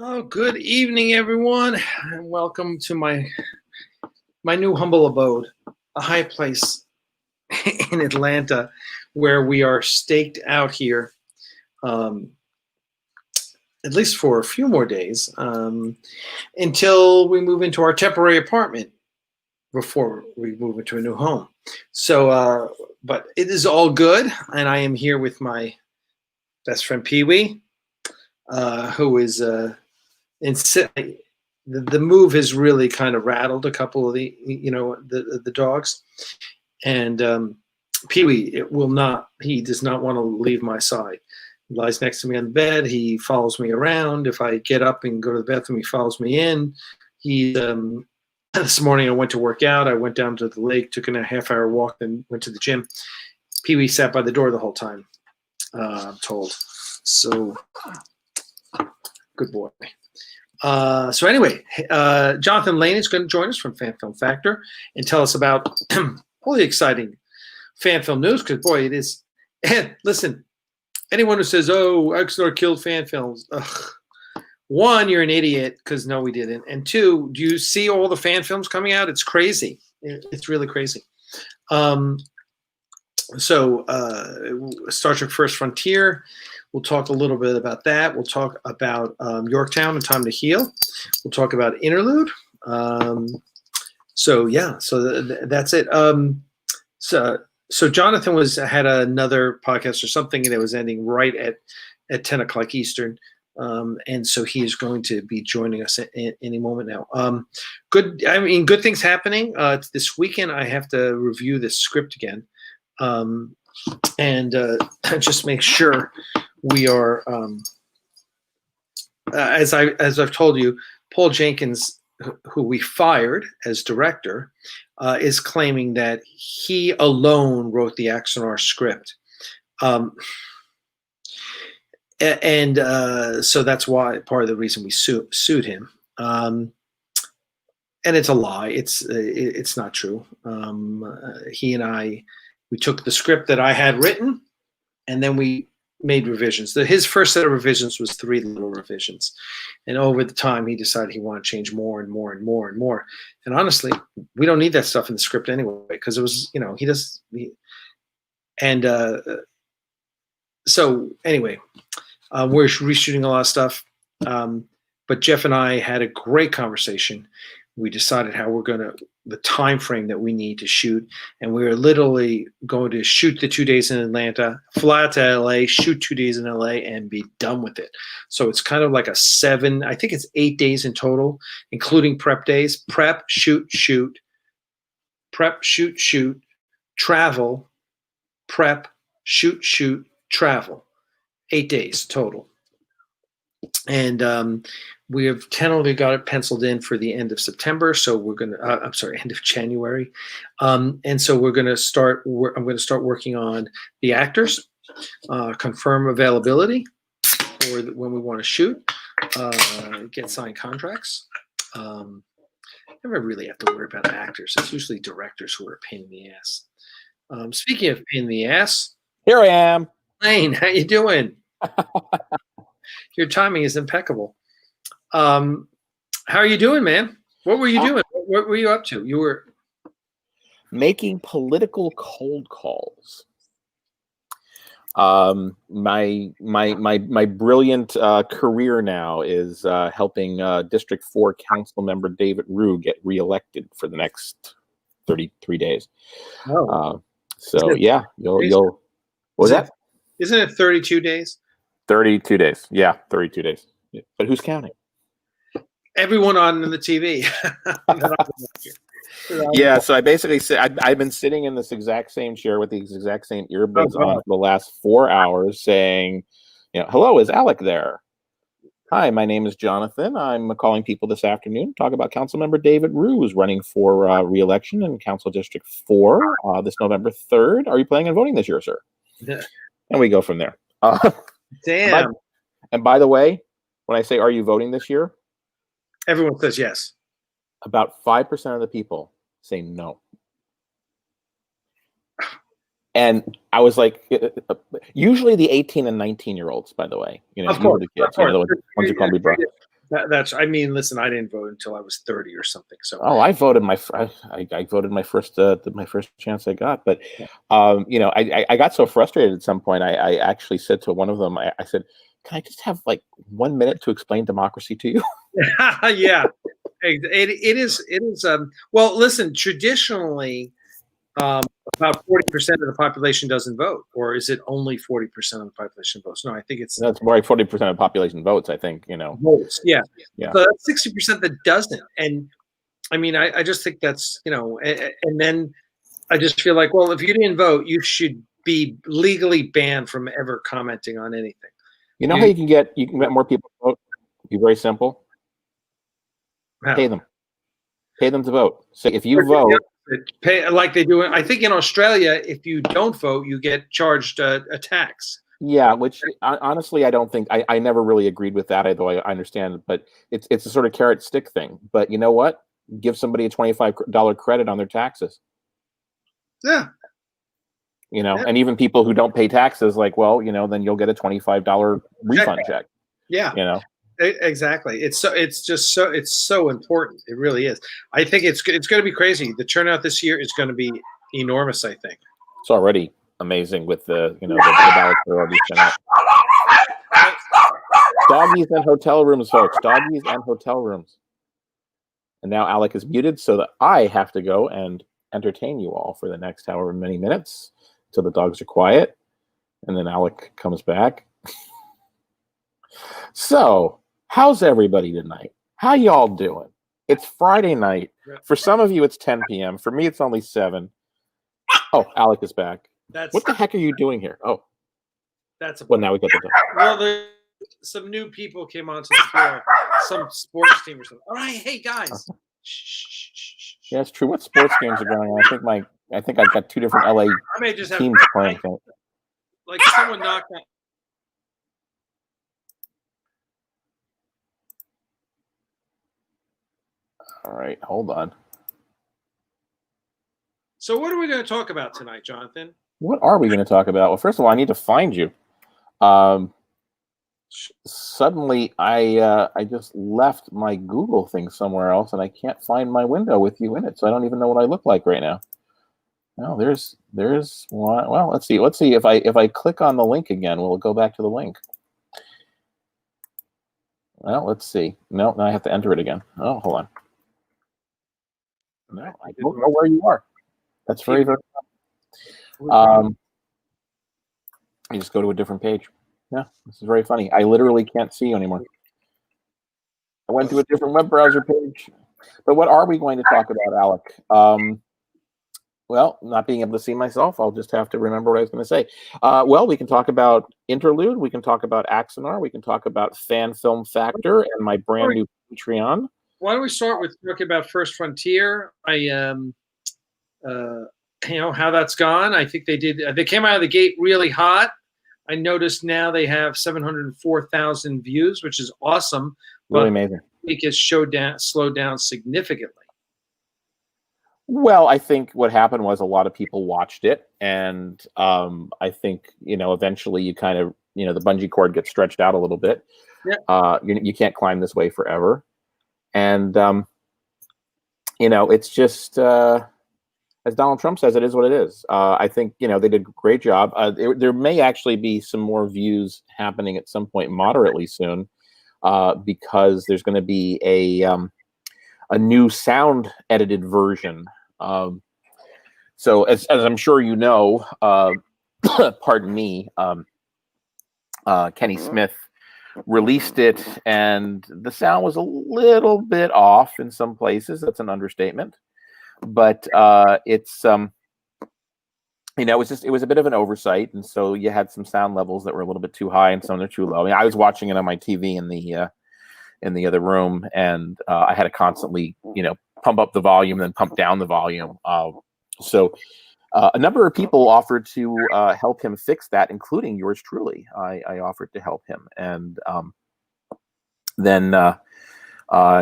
Oh, good evening, everyone, and welcome to my new humble abode, a high place in Atlanta, where we are staked out here, at least for a few more days, until we move into our temporary apartment before we move into a new home. So, but it is all good, and I am here with my best friend Pee Wee, who is the move has really kind of rattled a couple of the dogs, and Pee Wee he does not want to leave my side. He lies next to me on the bed. He follows me around. If I get up and go to the bathroom, he follows me in. This morning I went to work out. I went down to the lake, took a half-hour walk, then went to the gym. Pee Wee sat by the door the whole time, I'm told. So, good boy. So anyway, Jonathan Lane is going to join us from Fan Film Factor and tell us about all the exciting fan film news. Because boy, it is. Listen, anyone who says, "Oh, Axanar killed fan films," one, you're an idiot because no, we didn't. And two, do you see all the fan films coming out? It's crazy. It's really crazy. So Star Trek: First Frontier. We'll talk a little bit about that. We'll talk about Yorktown and Time to Heal. We'll talk about Interlude. So that's it. So Jonathan had another podcast or something, and it was ending right at 10 o'clock Eastern. And so he is going to be joining us in any moment now. Good things happening. This weekend I have to review this script again. And just make sure we are, as I've told you, Paul Jenkins, who we fired as director, is claiming that he alone wrote the Axanar script. So that's why part of the reason we sued him. And it's a lie. It's not true. He and we took the script that I had written, and then we made revisions. His first set of revisions was 3 little revisions, and over the time he decided he wanted to change more and more and more and more. And honestly, we don't need that stuff in the script anyway, because it was, he does. So anyway, we're reshooting a lot of stuff. But Jeff and I had a great conversation. We decided how the time frame that we need to shoot, and we were literally going to shoot the 2 days in Atlanta, fly out to LA, shoot 2 days in LA, and be done with it. So it's kind of like I think it's 8 days in total, including prep days. Prep, shoot, prep, shoot, travel, prep, shoot, travel. 8 days total. And we have tentatively got it penciled in for the end of September. So we're going to, end of January. And so I'm going to start working on the actors, confirm availability for when we want to shoot, get signed contracts. Never really have to worry about actors. It's usually directors who are a pain in the ass. Speaking of pain in the ass. Here I am. Lane, how you doing? Your timing is impeccable. How are you doing, man? What were you doing? What were you up to? You were making political cold calls. My brilliant career now is helping District 4 Council Member David Rue get reelected for the next 33 days. Oh. Yeah, you'll. What was that? Isn't it 32 days? 32 days. Yeah, 32 days. Yeah. But who's counting? Everyone on the TV. Yeah, so I basically said I've been sitting in this exact same chair with these exact same earbuds on for the last 4 hours, saying, hello, is Alec there? Hi, my name is Jonathan. I'm calling people this afternoon to talk about Councilmember David Rue, who's running for re-election in Council District 4 this November 3rd. Are you planning on voting this year, sir? Yeah. And we go from there. Damn. And by the way, when I say, are you voting this year? Everyone says yes. About 5% of the people say no. And I was like, usually the 18 and 19-year-olds, by the way, of course, the kids, the ones who call me bro. Listen, I didn't vote until I was 30 or something. So I voted I voted my first chance I got, but I got so frustrated at some point. I actually said to one of them, I said, "Can I just have like 1 minute to explain democracy to you?" Yeah, it is. Well, listen, traditionally, about 40% of the population doesn't vote, or is it only 40% of the population votes? No, I think that's more like 40% of the population votes. I think votes. Yeah. So that's 60% that doesn't, and I mean, I just think that's and then I just feel like, well, if you didn't vote, you should be legally banned from ever commenting on anything. How you can get more people to vote? Be very simple. How? Pay them to vote. So if you vote. Pay like they do. I think in Australia, if you don't vote, you get charged a tax. Yeah, which honestly, I don't think I never really agreed with that. Although I understand, but it's a sort of carrot stick thing. But you know what? Give somebody a $25 credit on their taxes. Yeah. And even people who don't pay taxes, like, well, then you'll get a $25 refund check. Yeah. Exactly. It's so important. It really is. I think it's going to be crazy. The turnout this year is going to be enormous. I think it's already amazing with the Battlestar already sent out. Doggies and hotel rooms, folks. Doggies and hotel rooms. And now Alec is muted, so that I have to go and entertain you all for the next however many minutes till the dogs are quiet, and then Alec comes back. So. How's everybody tonight? How y'all doing? It's Friday night. For some of you, it's 10 p.m. For me, it's only 7. Oh, Alec is back. What the heck are you doing here? Oh. That's well, now we got the Well, some new people came onto the floor. some sports team or something. All right, hey guys. Yeah, it's true. What sports games are going on? I think I've got two different LA I may just have teams playing. like someone knocked on. All right, hold on. So what are we going to talk about tonight, Jonathan? What are we going to talk about? Well, first of all, I need to find you. Suddenly, I just left my Google thing somewhere else, and I can't find my window with you in it, so I don't even know what I look like right now. No, there's one. Well, let's see. Let's see if I click on the link again, will it go back to the link? Well, let's see. No, now I have to enter it again. Oh, hold on. No, I don't know where you are. That's very, very. You just go to a different page. Yeah, this is very funny. I literally can't see you anymore. I went to a different web browser page. But what are we going to talk about, Alec? Well, not being able to see myself, I'll just have to remember what I was going to say. Well, we can talk about Interlude. We can talk about Axanar. We can talk about Fan Film Factor and my brand new Patreon. Why don't we start with talking about First Frontier? You know how that's gone. I think they did. They came out of the gate really hot. I noticed now they have 704,000 views, which is awesome. Really amazing. I think it's slowed down significantly. Well, I think what happened was a lot of people watched it, and I think eventually you kind of the bungee cord gets stretched out a little bit. Yeah. You can't climb this way forever, and it's just. As Donald Trump says, it is what it is. I think they did a great job. There may actually be some more views happening at some point moderately soon, because there's going to be a new sound edited version. So as I'm sure you know, pardon me, Kenny Smith released it, and the sound was a little bit off in some places. That's an understatement. But it's it was a bit of an oversight, and so you had some sound levels that were a little bit too high and some that are too low. I mean, I was watching it on my TV in the other room, and I had to constantly pump up the volume, then pump down the volume. So a number of people offered to help him fix that, including yours truly. I offered to help him, and then.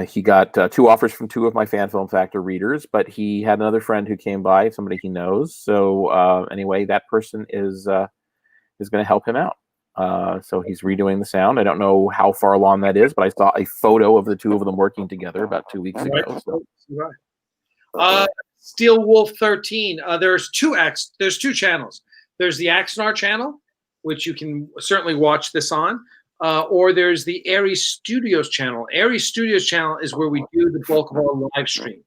He got 2 offers from 2 of my Fan Film Factor readers, but he had another friend who came by, somebody he knows. So anyway, that person is going to help him out. So he's redoing the sound. I don't know how far along that is, but I saw a photo of the 2 of them working together about 2 weeks ago. So. Steel Wolf 13. There's 2 channels. There's the Axanar channel, which you can certainly watch this on. Or there's the Aries Studios channel. Aries Studios channel is where we do the bulk of our live streams.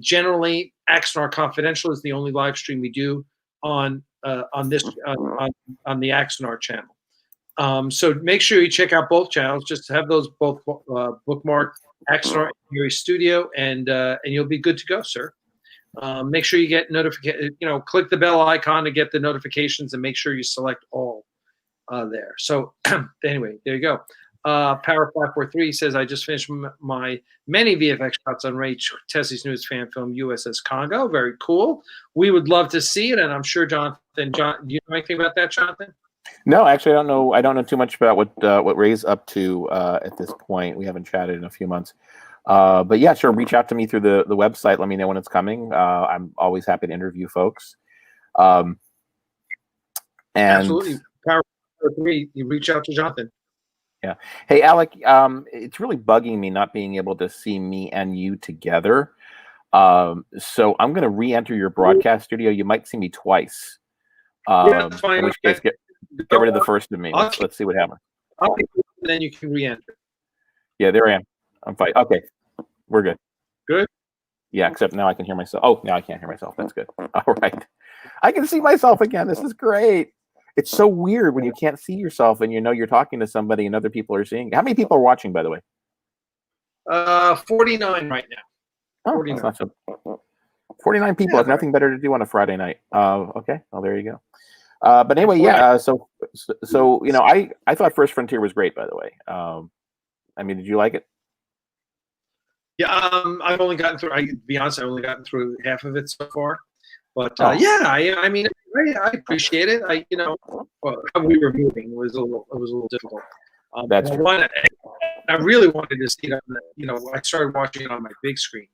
Generally, Axanar Confidential is the only live stream we do on the Axanar channel. So make sure you check out both channels. Just have those both bookmarked, Axanar and Aries Studio, and you'll be good to go, sir. Make sure you get notification. Click the bell icon to get the notifications, and make sure you select all. There. So anyway, there you go. Power 543 says, I just finished my many VFX shots on Ray Tessie's newest fan film, USS Congo. Very cool. We would love to see it, and I'm sure do you know anything about that, Jonathan? No, actually, I don't know too much about what Ray's up to at this point. We haven't chatted in a few months. But yeah, sure. Reach out to me through the website. Let me know when it's coming. I'm always happy to interview folks. And absolutely. Power 543, you reach out to Jonathan. Yeah. Hey, Alec, it's really bugging me not being able to see me and you together. So I'm going to re-enter your broadcast studio. You might see me twice. Yeah, that's fine. In which case, get rid of the first of me. Let's see what happens. Then you can re-enter. Yeah, there I am. I'm fine. Okay, we're good. Good? Yeah, except now I can hear myself. Oh, now I can't hear myself. That's good. All right. I can see myself again. This is great. It's so weird when you can't see yourself and you're talking to somebody and other people are seeing. How many people are watching, by the way? 49 right now. 49. That's not so, 49 people have nothing better to do on a Friday night. Okay. Well, there you go. But anyway, yeah. So I thought First Frontier was great, by the way. I mean, did you like it? Yeah, I've only gotten through. To be honest, I've only gotten through half of it so far. But yeah, I mean, I appreciate it. How we were moving was a little difficult. That's true. I really wanted to see it on I started watching it on my big screen,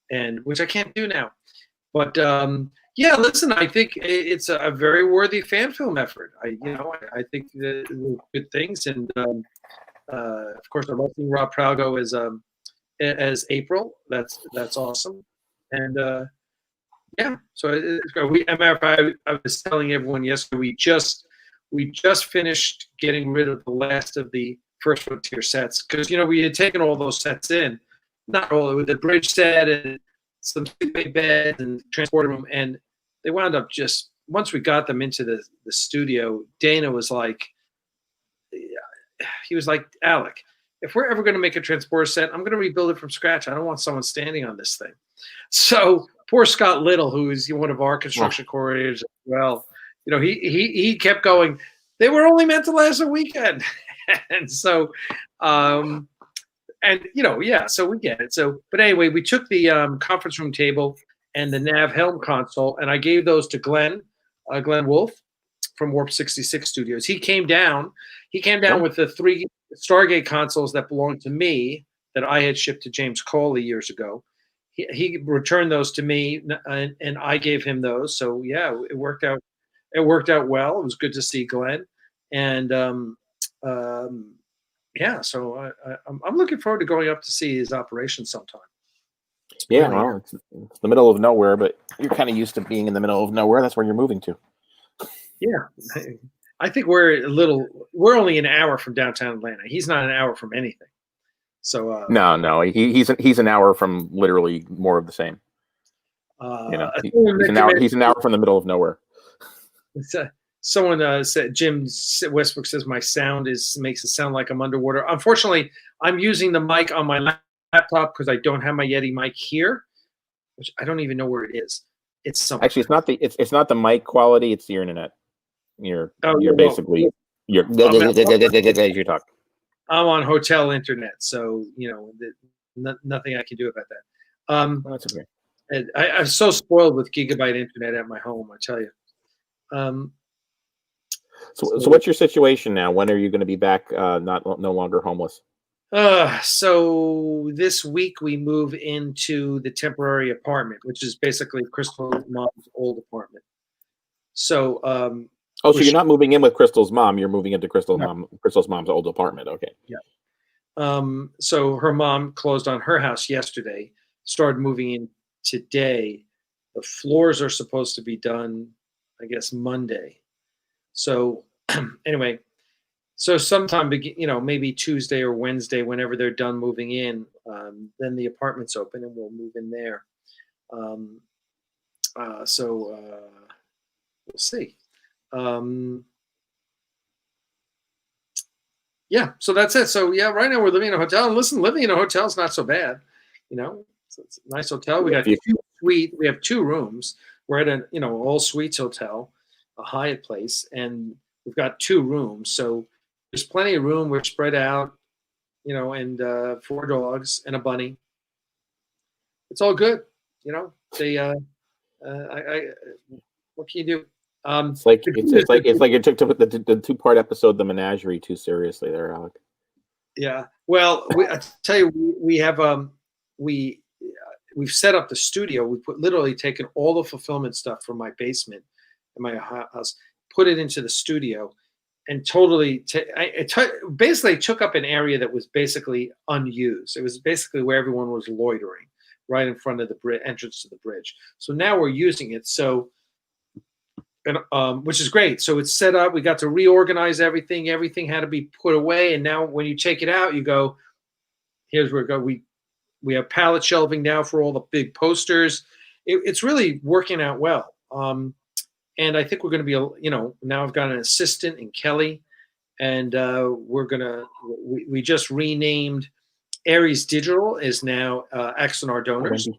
and which I can't do now. But yeah, listen, I think it's a very worthy fan film effort. I think the good things, and of course, I love seeing Rob Pralgo as April. That's awesome, and yeah. So as a matter of fact, I was telling everyone yesterday we just finished getting rid of the last of the First Frontier sets because we had taken all those sets in, not all with the bridge set and some big beds and transported them, and they wound up just once we got them into the studio. Dana was like, Alec, if we're ever going to make a transporter set, I'm going to rebuild it from scratch. I don't want someone standing on this thing. So poor Scott Little, who is one of our construction coordinators as well, he kept going. They were only meant to last a weekend, and so, so we get it. So, but anyway, we took the conference room table and the nav helm console, and I gave those to Glenn Wolf from Warp 66 Studios. He came down with the 3 Stargate consoles that belonged to me that I had shipped to James Cawley years ago. He returned those to me, and I gave him those. So yeah, it worked out. It worked out well. It was good to see Glenn, and yeah. So I'm looking forward to going up to see his operation sometime. Yeah, really. Well, it's the middle of nowhere, but you're kind of used to being in the middle of nowhere. That's where you're moving to. Yeah, I think we're only an hour from downtown Atlanta. He's not an hour from anything. So no, he's an hour from literally more of the same. He's an hour from the middle of nowhere. Someone said, Jim Westbrook says my sound makes it sound like I'm underwater. Unfortunately, I'm using the mic on my laptop because I don't have my Yeti mic here, which I don't even know where it is. It's somewhere. Actually, it's not the mic quality. It's the internet. You're basically you're talk. I'm on hotel internet, so nothing I can do about that. That's okay. And I'm so spoiled with gigabyte internet at my home, I tell you. So what's your situation now? When are you going to be back? No longer homeless. So this week we move into the temporary apartment, which is basically Crystal's mom's old apartment. So. So you're not moving in with Crystal's mom. You're moving into Crystal's mom's old apartment. Okay. Yeah. So her mom closed on her house yesterday. Started moving in today. The floors are supposed to be done, I guess, Monday. So anyway, so sometime maybe Tuesday or Wednesday, whenever they're done moving in, then the apartment's open and we'll move in there. So we'll see. Yeah, so that's it. So yeah, right now we're living in a hotel. And listen, living in a hotel is not so bad. It's a nice hotel. We got we have 2 rooms. We're at an all suites hotel, a Hyatt place, and we've got 2 rooms. So there's plenty of room. We're spread out, and 4 dogs and a bunny. It's all good. They what can you do? It's like you took the 2-part episode, The Menagerie, too seriously there, Alec. Yeah. Well, I tell you, we have we've set up the studio. We literally taken all the fulfillment stuff from my basement in my house, put it into the studio, and totally basically took up an area that was basically unused. It was basically where everyone was loitering, right in front of the entrance to the bridge. So now we're using it. So. And which is great. So it's set up. We got to reorganize everything. Everything had to be put away. And now when you take it out, you go, here's where we go. We have pallet shelving now for all the big posters. It's really working out well. And I think we're going to be, now I've got an assistant in Kelly, and we just renamed Aries Digital is now Axanar Donors.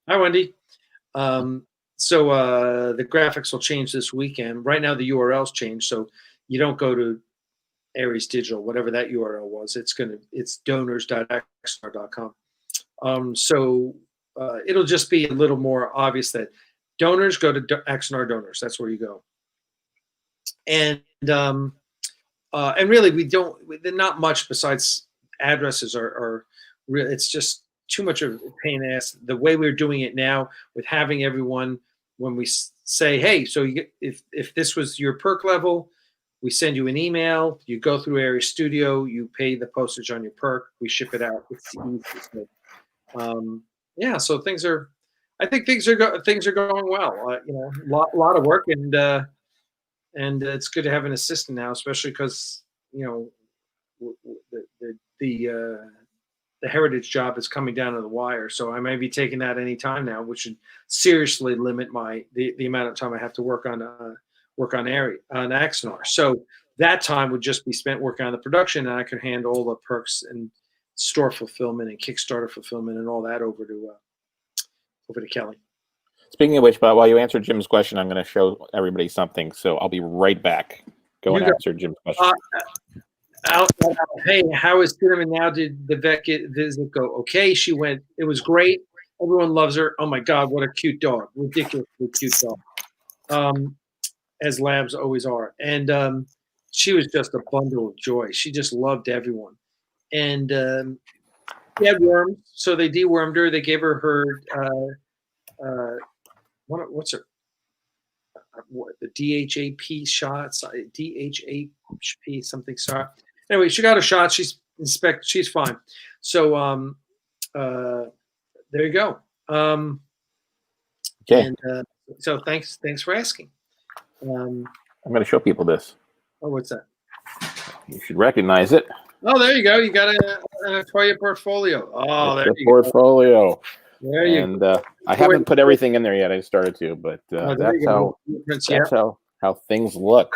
Hi, Wendy. So the graphics will change this weekend. Right now, the URL's changed, so you don't go to Aries Digital, whatever that URL was. It's donors.axanar.com. So it'll just be a little more obvious that donors go to Axanar Donors. That's where you go. And really, not much besides addresses are real. It's just too much of a pain in the ass. The way we're doing it now, with having everyone, when we say, hey, so if this was your perk level, we send you an email, you go through Aries Studio, you pay the postage on your perk, we ship it out. It's easy. Yeah, so I think things are going well. Lot of work, and it's good to have an assistant now, especially because the heritage job is coming down to the wire. So I may be taking that any time now, which should seriously limit the amount of time I have to work on Axanar. So that time would just be spent working on the production, and I could hand all the perks and store fulfillment and Kickstarter fulfillment and all that over to Kelly. Speaking of which, but while you answer Jim's question, I'm going to show everybody something. So I'll be right back. Go and answer Jim's question. Hey, how is Cinnamon now? Did the vet visit go okay? She went. It was great. Everyone loves her. Oh my God, what a cute dog! Ridiculously cute dog. As labs always are. And she was just a bundle of joy. She just loved everyone. And she had worms, so they dewormed her. They gave her what's her the DHAP shots, DHAP something. Sorry. Anyway, she got her shot. She's fine. So there you go. Okay. And so thanks for asking. I'm going to show people this. Oh, what's that? You should recognize it. Oh, there you go. You got a Toya portfolio. Oh, there you portfolio. Go. There you go. I haven't put everything in there yet. I started to, but that's how things look.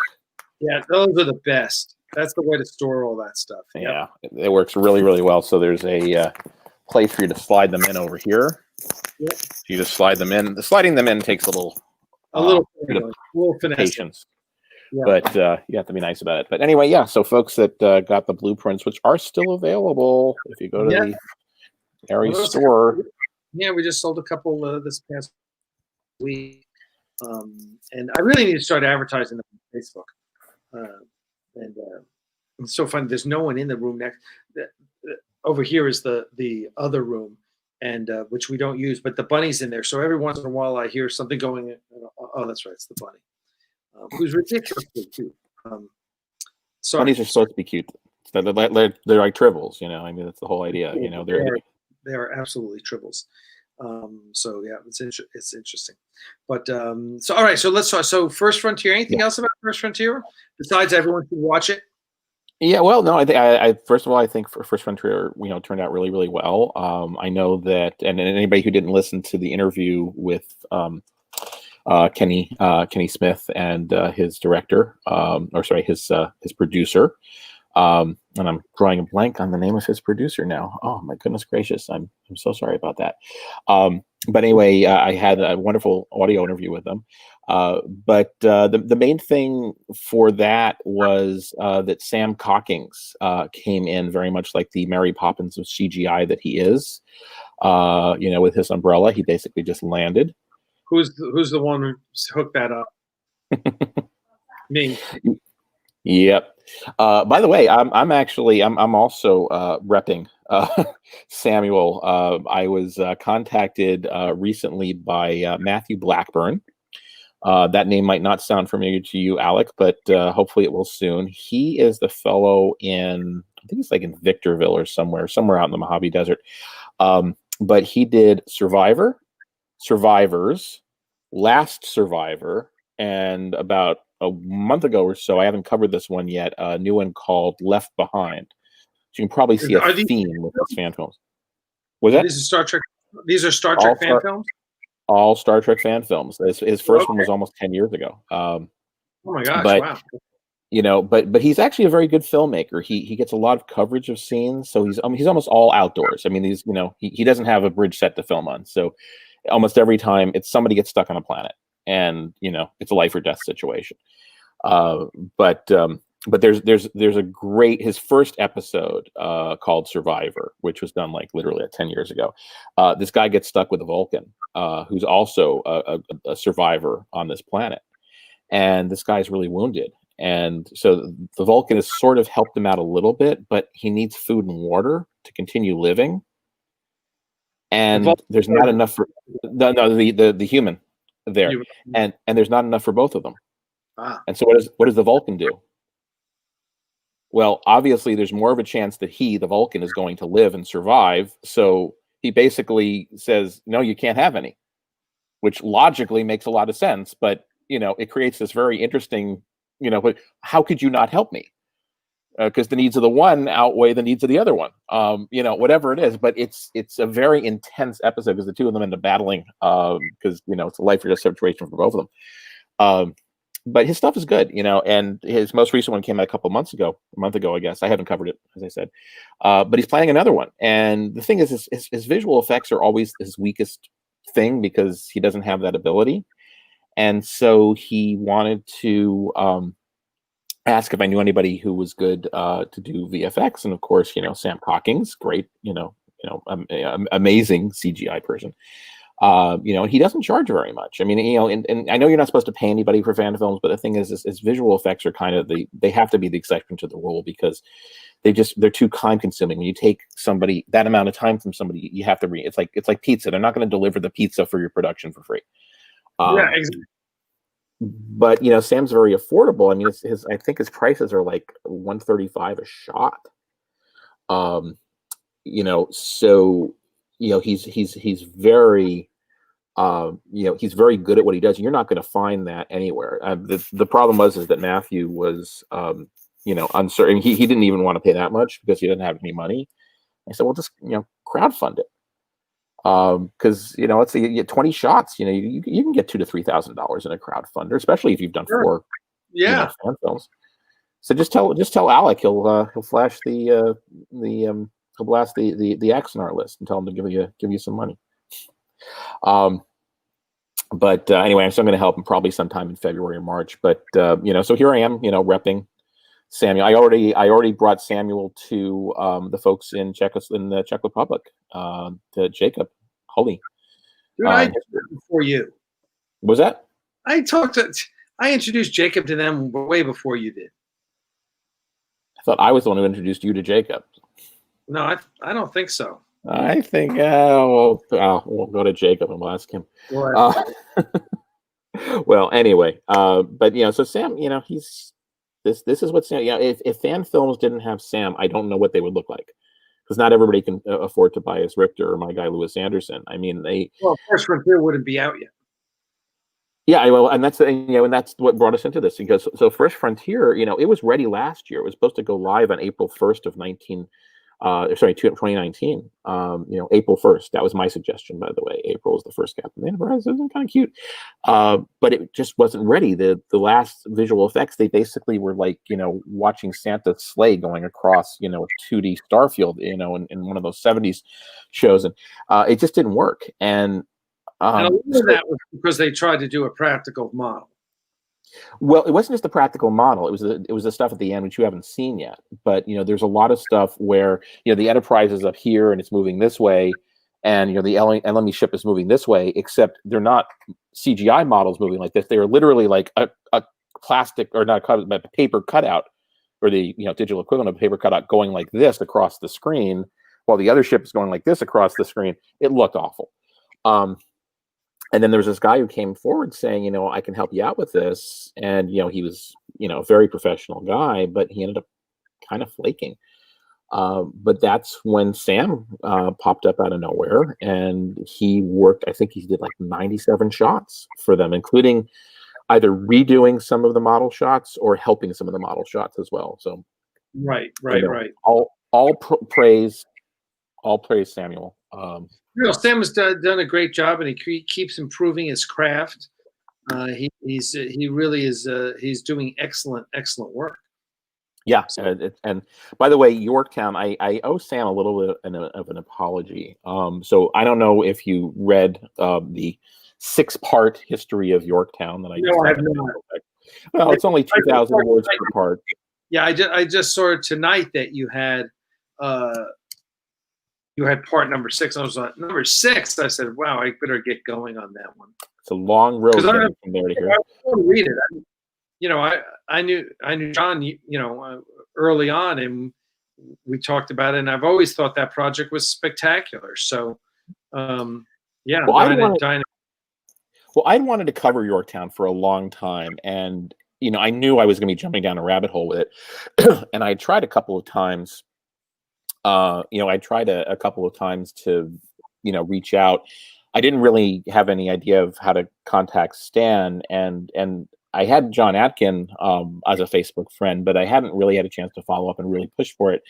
Yeah, those are the best. That's the way to store all that stuff. Yeah, it works really, really well. So there's a place for you to slide them in over here. Yep. You just slide them in. The sliding them in takes a little patience. Yeah. But you have to be nice about it. But anyway, yeah. So folks that got the blueprints, which are still available, if you go to the Aries store. Yeah, we just sold a couple this past week, and I really need to start advertising them on Facebook. And it's so fun. There's no one in the room next. Over here is the other room, and which we don't use, but the bunny's in there. So every once in a while, I hear something going. Oh, that's right, it's the bunny, who's ridiculously cute. Bunnies are supposed to be cute. They're like tribbles, I mean, that's the whole idea. They are absolutely tribbles. So yeah, it's interesting. But so all right, so let's talk. So First Frontier. Anything else about First Frontier besides everyone should watch it? Yeah, well, no, I think first of all, I think First Frontier, turned out really, really well. I know that, and anybody who didn't listen to the interview with Kenny Smith and his director, his producer. And I'm drawing a blank on the name of his producer now. Oh my goodness gracious. I'm so sorry about that. But anyway, I had a wonderful audio interview with them. But the main thing for that was that Sam Cockings came in very much like the Mary Poppins of CGI that he is. With his umbrella, he basically just landed. Who's the one who hooked that up? Me. Yep. By the way, I'm also repping Samuel. I was contacted recently by Matthew Blackburn. That name might not sound familiar to you, Alec, but hopefully it will soon. He is the fellow in, I think it's like in Victorville or somewhere out in the Mojave Desert. But he did Survivor, Survivors, Last Survivor, and about a month ago or so, I haven't covered this one yet, a new one called Left Behind. So you can probably see a theme with these fan films. Was that? These are Star Trek fan films? All Star Trek fan films. His first one was almost 10 years ago. Oh my gosh, wow. But he's actually a very good filmmaker. He gets a lot of coverage of scenes, so he's almost all outdoors. I mean, he doesn't have a bridge set to film on. So almost every time somebody gets stuck on a planet. And it's a life or death situation. But but there's a great, his first episode called Survivor, which was done like literally 10 years ago. This guy gets stuck with a Vulcan who's also a survivor on this planet, and this guy's really wounded, and so the Vulcan has sort of helped him out a little bit, but he needs food and water to continue living, and there's not enough for the human there, and there's not enough for both of them. And so what does the Vulcan do? Well, obviously, there's more of a chance that the Vulcan, is going to live and survive. So he basically says, no, you can't have any, which logically makes a lot of sense. But, it creates this very interesting, but how could you not help me? Because the needs of the one outweigh the needs of the other one, whatever it is. But it's a very intense episode because the two of them end up battling because, it's a life or death situation for both of them. But his stuff is good, and his most recent one came out a month ago, I guess. I haven't covered it, as I said. But he's planning another one. And the thing is, his visual effects are always his weakest thing because he doesn't have that ability. And so he wanted to ask if I knew anybody who was good to do VFX. And of course, Sam Cockings, great, amazing CGI person. He doesn't charge very much. I mean, and I know you're not supposed to pay anybody for fan films, but the thing is visual effects are kind of they have to be the exception to the rule because they're too time consuming. When you take somebody that amount of time from somebody, you have to it's like pizza. They're not going to deliver the pizza for your production for free. Yeah, exactly. But Sam's very affordable. I mean, I think his prices are like $135 a shot. So he's very he's very good at what he does. You're not going to find that anywhere. The problem is that Matthew was uncertain. He didn't even want to pay that much because he didn't have any money. I said, well, just crowdfund it. Because let's say you get 20 shots, you can get $2,000 to $3,000 in a crowdfunder, especially if you've done 4 fan films. So just tell Alec he'll flash he'll blast the Axanar list and tell him to give you some money. But anyway, so I'm going to help him probably sometime in February or March. But so here I am, repping Samuel. I already brought Samuel to the folks in the Czech Republic, to Jacob Holly. Dude, I did it before you. Was that? I introduced Jacob to them way before you did. I thought I was the one who introduced you to Jacob. No, I don't think so. I think we'll go to Jacob and we'll ask him. Well, anyway, but so Sam, he's this is what Sam. If fan films didn't have Sam, I don't know what they would look like, because not everybody can afford to buy as Richter or my guy Lewis Anderson. I mean, First Frontier wouldn't be out yet. Yeah, well, and that's and that's what brought us into this, because First Frontier, it was ready last year. It was supposed to go live on April 1st of 2019. April 1st. That was my suggestion, by the way. April is the first Captain Enterprise. It was kind of cute, but it just wasn't ready. The last visual effects, they basically were like watching Santa's sleigh going across a 2D starfield, in one of those 70s shows, and it just didn't work. And a lot of that was because they tried to do a practical model. Well, it wasn't just the practical model. It was the stuff at the end, which you haven't seen yet. But there's a lot of stuff where the Enterprise is up here and it's moving this way, and the LME ship is moving this way. Except they're not CGI models moving like this. They are literally like a plastic, or not but paper cutout, or the digital equivalent of paper cutout going like this across the screen, while the other ship is going like this across the screen. It looked awful. And then there was this guy who came forward saying, I can help you out with this. And, he was, a very professional guy, but he ended up kind of flaking. But that's when Sam popped up out of nowhere, and he worked, I think he did like 97 shots for them, including either redoing some of the model shots or helping some of the model shots as well. So, right. All praise Samuel. Sam has done a great job, and he keeps improving his craft. He really is. He's doing excellent work. Yeah, and by the way, Yorktown, I owe Sam a little bit of an apology. So I don't know if you read the 6-part history of Yorktown that I. No, I have not. Well, it's only 2,000 words per part. Yeah, I just saw it tonight that you had part number 6. I was like, number 6. I said, wow, I better get going on that one. It's a long road Because I from there to here. want to read it. I knew John, early on, and we talked about it, and I've always thought that project was spectacular. So, yeah, Well, I'd wanted to cover Yorktown for a long time, and I knew I was going to be jumping down a rabbit hole with it, and I tried a couple of times. I tried a couple of times to, reach out. I didn't really have any idea of how to contact Stan, and I had John Atkin as a Facebook friend, but I hadn't really had a chance to follow up and really push for it.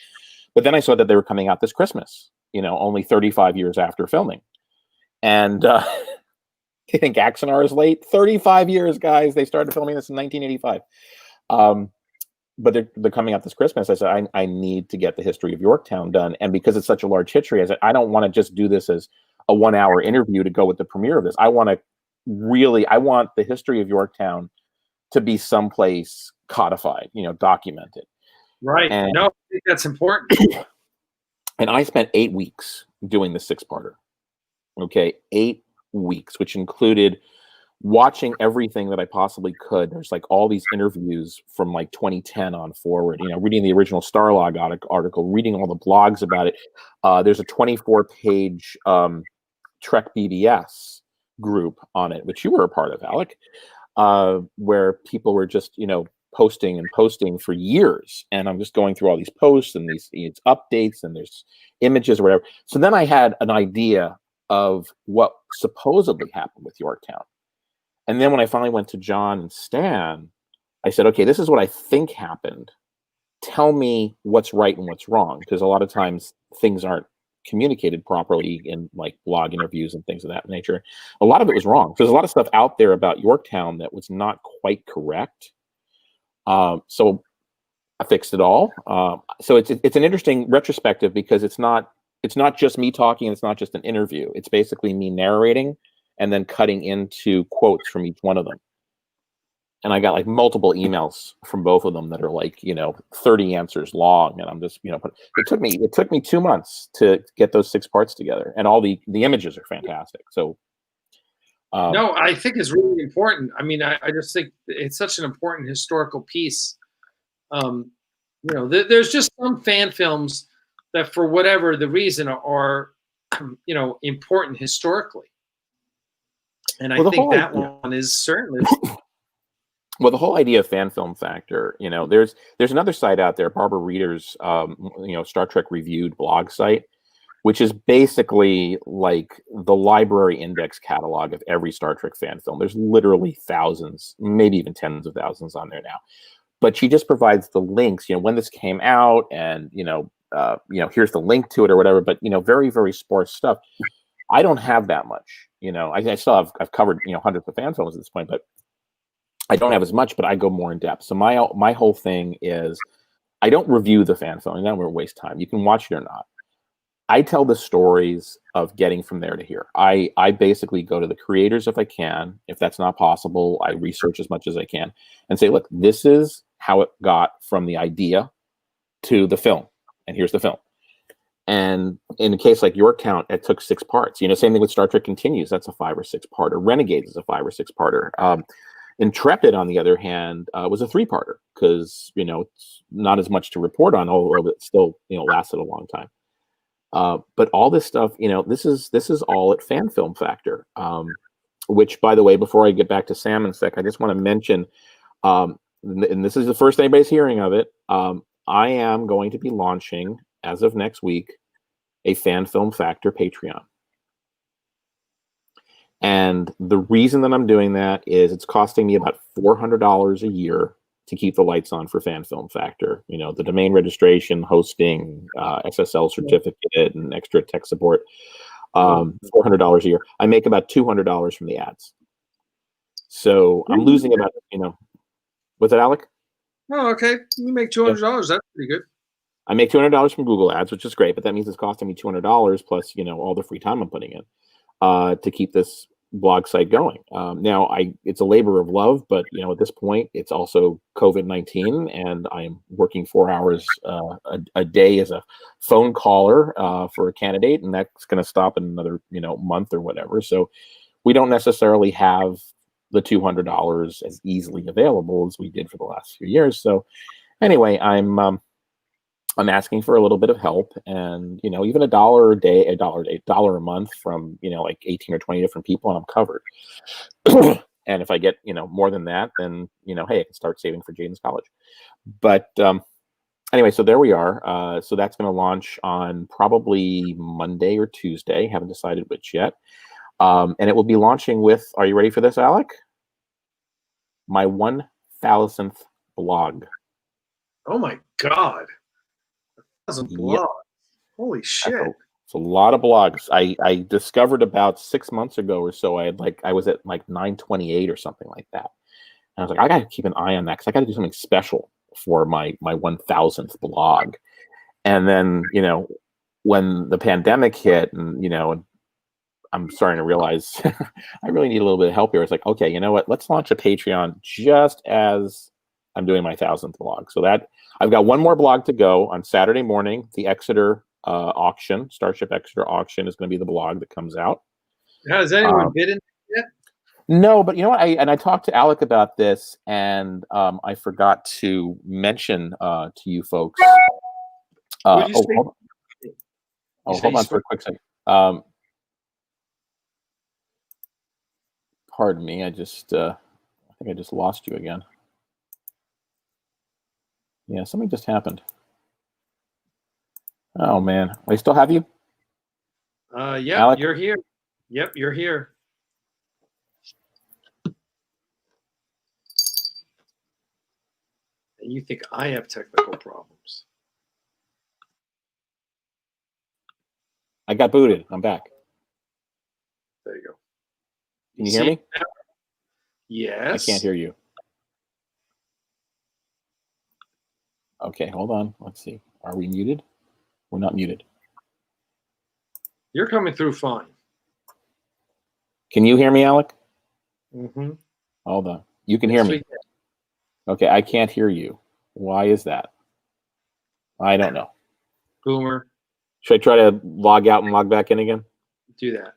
But then I saw that they were coming out this Christmas, only 35 years after filming. And I think Axanar is late. 35 years, guys. They started filming this in 1985. But they're coming out this Christmas. I said, I need to get the history of Yorktown done. And because it's such a large history, I said, I don't want to just do this as a 1-hour interview to go with the premiere of this. I want the history of Yorktown to be someplace codified, documented. Right. And, no, I think that's important. And I spent 8 weeks doing the 6-parter. Okay, 8 weeks, which included watching everything that I possibly could. There's like all these interviews from like 2010 on forward, reading the original Starlog article, reading all the blogs about it. There's a 24-page Trek BBS group on it, which you were a part of, Alec, where people were just, posting and posting for years. And I'm just going through all these posts and these updates, and there's images or whatever. So then I had an idea of what supposedly happened with Yorktown. And then when I finally went to John and Stan, I said, okay, this is what I think happened. Tell me what's right and what's wrong. Because a lot of times things aren't communicated properly in like blog interviews and things of that nature. A lot of it was wrong. There's a lot of stuff out there about Yorktown that was not quite correct. So I fixed it all. So it's an interesting retrospective because it's not just me talking, and it's not just an interview. It's basically me narrating and then cutting into quotes from each one of them. And I got like multiple emails from both of them that are like, 30 answers long. And I'm just, it took me 2 months to get those 6 parts together, and all the images are fantastic. So, no, I think it's really important. I mean, I just think it's such an important historical piece. There's just some fan films that for whatever the reason are, important historically. And I think that one is certainly. Well, the whole idea of fan film factor, there's another site out there, Barbara Reader's, Star Trek Reviewed blog site, which is basically like the library index catalog of every Star Trek fan film. There's literally thousands, maybe even tens of thousands on there now. But she just provides the links, when this came out, and here's the link to it or whatever. But very, very sparse stuff. I don't have that much. I still I've covered hundreds of fan films at this point, but I don't have as much. But I go more in depth. So my whole thing is, I don't review the fan film. I don't want to waste time. You can watch it or not. I tell the stories of getting from there to here. I basically go to the creators if I can. If that's not possible, I research as much as I can and say, look, this is how it got from the idea to the film, and here's the film. And in a case like Yorktown, it took 6 parts. Same thing with Star Trek Continues. That's a 5 or 6-parter. Renegades is a 5 or 6-parter. Intrepid, on the other hand, was a 3-parter because it's not as much to report on, although it still lasted a long time. But all this stuff, this is all at Fan Film Factor. Which, by the way, before I get back to Sam in a sec, I just want to mention, and this is the first anybody's hearing of it. I am going to be launching, as of next week, a Fan Film Factor Patreon. And the reason that I'm doing that is it's costing me about $400 a year to keep the lights on for Fan Film Factor. The domain registration, hosting, SSL certificate, and extra tech support. $400 a year. I make about $200 from the ads. So I'm losing about, what's that, Alec? Oh, okay. You make $200. Yeah. That's pretty good. I make $200 from Google ads, which is great, but that means it's costing me $200 plus, all the free time I'm putting in to keep this blog site going. Now, it's a labor of love, but at this point, it's also COVID-19, and I'm working 4 hours a day as a phone caller for a candidate, and that's going to stop in another month or whatever. So we don't necessarily have the $200 as easily available as we did for the last few years. So anyway, I'm asking for a little bit of help, and even $1 a day, $1 a month from like 18 or 20 different people, and I'm covered. And if I get more than that, then hey, I can start saving for Jaden's college. But anyway, so there we are. So that's going to launch on probably Monday or Tuesday. Haven't decided which yet. And it will be launching with, are you ready for this, Alec? My 1,000th blog. Oh my God. 1,000 blogs. Yep. Holy shit. It's a lot of blogs. I discovered about 6 months ago or so, I was at like 928 or something like that. And I was like, I got to keep an eye on that because I got to do something special for my 1,000th blog. And then, when the pandemic hit and, I'm starting to realize I really need a little bit of help here. It's like, okay, you know what? Let's launch a Patreon just as I'm doing my 1,000th blog. So that I've got one more blog to go on Saturday morning. The Exeter auction, Starship Exeter auction, is going to be the blog that comes out. Has anyone bid in yet? No, but you know what? I talked to Alec about this, and I forgot to mention to you folks. Hold on for a quick second. Pardon me. I think I just lost you again. Yeah, something just happened. Oh man, I still have you. Yeah, Alec? You're here. Yep, you're here. And you think I have technical problems? I got booted. I'm back. There you go. Can you hear me? Yes. I can't hear you. Okay, hold on. Let's see. Are we muted? We're not muted. You're coming through fine. Can you hear me, Alec? Mm-hmm. Hold on. You can hear me. Okay, I can't hear you. Why is that? I don't know. Boomer. Should I try to log out and log back in again? Do that.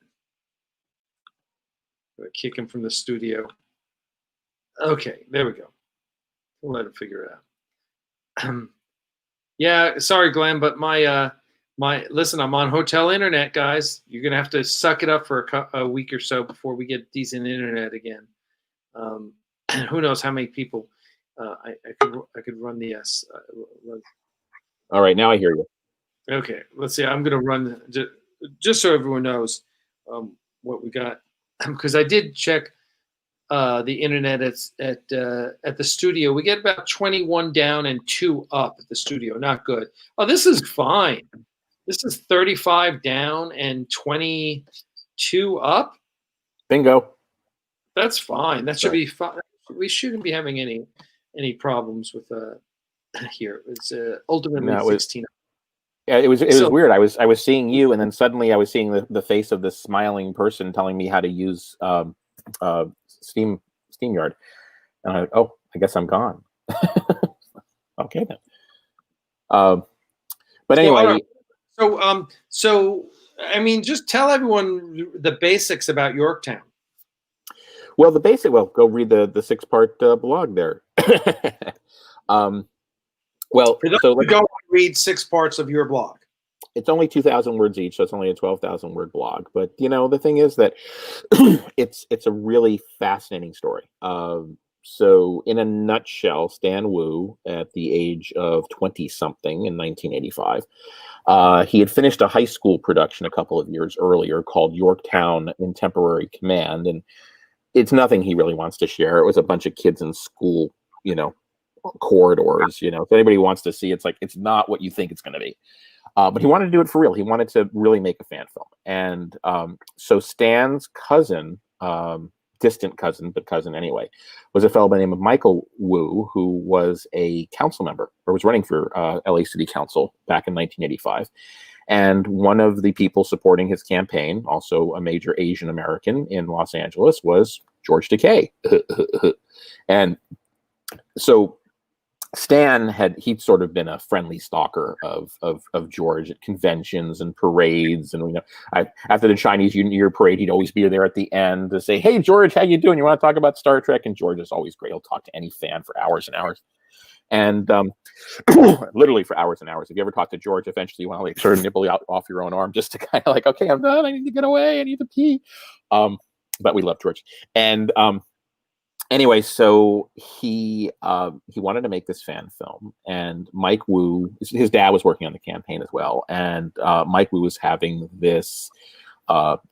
Kick him from the studio. Okay, there we go. We'll let him figure it out. Yeah, sorry, Glenn, but listen, I'm on hotel internet, guys. You're gonna have to suck it up for a week or so before we get decent internet again. Who knows how many people I could run the S. All right, now I hear you. Okay, let's see. I'm gonna run just so everyone knows what we got, because I did check the internet at the studio. We get about 21 down and 2 up at the studio. Not good. Oh, this is fine. This is 35 down and 22 up. Bingo. That's fine. That should be fine. We shouldn't be having any problems with here. It's ultimately 16. Yeah, it was weird. I was seeing you, and then suddenly I was seeing the face of this smiling person telling me how to use SteamYard, and I'm like, oh, I guess I'm gone. Okay then. But anyway, so I mean, just tell everyone the basics about Yorktown. Well, go read the 6-part blog there. Well, so go read 6 parts of your blog. It's only 2,000 words each, so it's only a 12,000 word blog. But the thing is that it's a really fascinating story. So in a nutshell, Stan Wu, at the age of 20-something in 1985, he had finished a high school production a couple of years earlier called Yorktown in Temporary Command, and it's nothing he really wants to share. It was a bunch of kids in school, corridors. If anybody wants to see, it's like it's not what you think it's going to be. But he wanted to do it for real. He wanted to really make a fan film. And so Stan's cousin, distant cousin, but cousin anyway, was a fellow by the name of Michael Wu, who was a council member, or was running for LA City Council back in 1985. And one of the people supporting his campaign, also a major Asian American in Los Angeles, was George Takei. And so he'd sort of been a friendly stalker of George at conventions and parades, and after the Chinese New Year parade, he'd always be there at the end to say, "Hey George, how you doing? You want to talk about Star Trek?" And George is always great. He'll talk to any fan for hours and hours, and literally for hours and hours. If you ever talk to George, eventually you want to like sort of nibble out off your own arm just to kind of like, okay, I'm done. I need to get away. I need to pee. But we love George, and anyway, so he wanted to make this fan film, and Mike Wu, his dad was working on the campaign as well, and Mike Wu was having this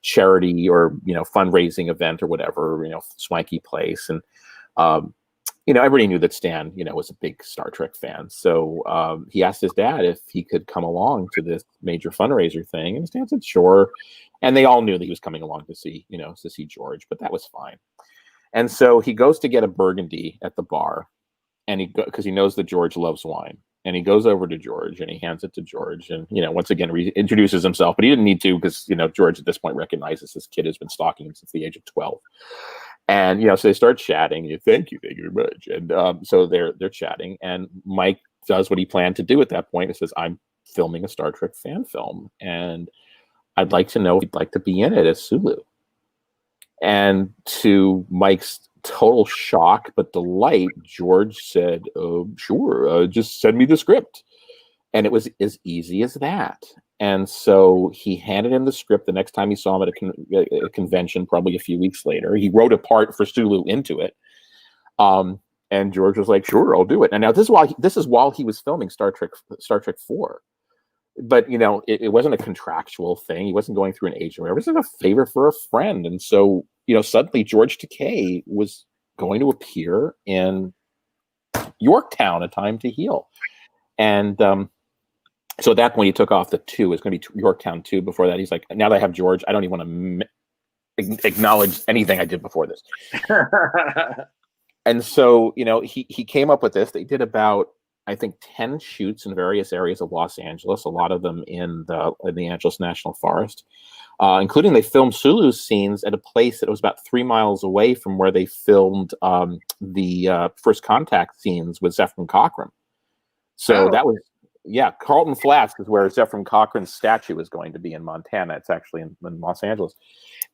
charity or fundraising event or whatever, swanky place, and everybody knew that Stan was a big Star Trek fan, so he asked his dad if he could come along to this major fundraiser thing, and Stan said sure, and they all knew that he was coming along to see George, but that was fine. And so he goes to get a Burgundy at the bar, and because he knows that George loves wine, and he goes over to George and he hands it to George, and once again introduces himself, but he didn't need to because George at this point recognizes this kid has been stalking him since the age of 12, and so they start chatting. Thank you very much, and so they're chatting, and Mike does what he planned to do at that point. He says, "I'm filming a Star Trek fan film, and I'd like to know if you'd like to be in it as Sulu." And to Mike's total shock but delight, George said, "Sure, just send me the script." And it was as easy as that. And so he handed him the script the next time he saw him at a convention, probably a few weeks later. He wrote a part for Sulu into it. And George was like, "Sure, I'll do it." And now this is while he was filming Star Trek 4. But it wasn't a contractual thing. He wasn't going through an agent. It was a favor for a friend. And so suddenly George Takei was going to appear in Yorktown: A Time to Heal. And so at that point he took off the 2. It's going to be Yorktown 2. Before that, he's like, now that I have George, I don't even want to acknowledge anything I did before this. And so he came up with this. They did about, I think, 10 shoots in various areas of Los Angeles, a lot of them in the Angeles National Forest, including they filmed Sulu's scenes at a place that was about 3 miles away from where they filmed the First Contact scenes with Zefram Cochrane. So that was, Carlton Flats is where Zefram Cochrane's statue is going to be in Montana. It's actually in Los Angeles.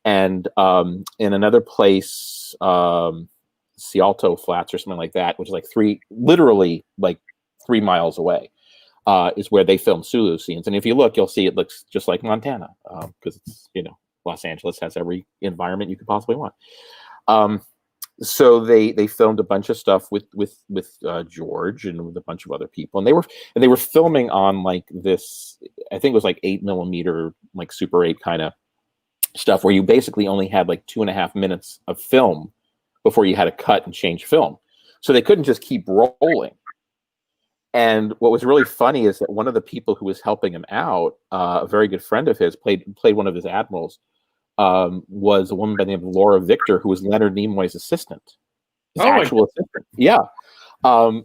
And in another place, Cialto Flats or something like that, which is like literally 3 miles away, is where they filmed Sulu scenes. And if you look, you'll see it looks just like Montana, because it's Los Angeles has every environment you could possibly want. So they filmed a bunch of stuff with George and with a bunch of other people, and they were filming on like this, I think it was like 8mm, like Super 8 kind of stuff, where you basically only had like 2.5 minutes of film before you had to cut and change film. So they couldn't just keep rolling. And what was really funny is that one of the people who was helping him out, a very good friend of his, played one of his admirals, was a woman by the name of Laura Victor, who was Leonard Nimoy's assistant, his actual assistant. Yeah.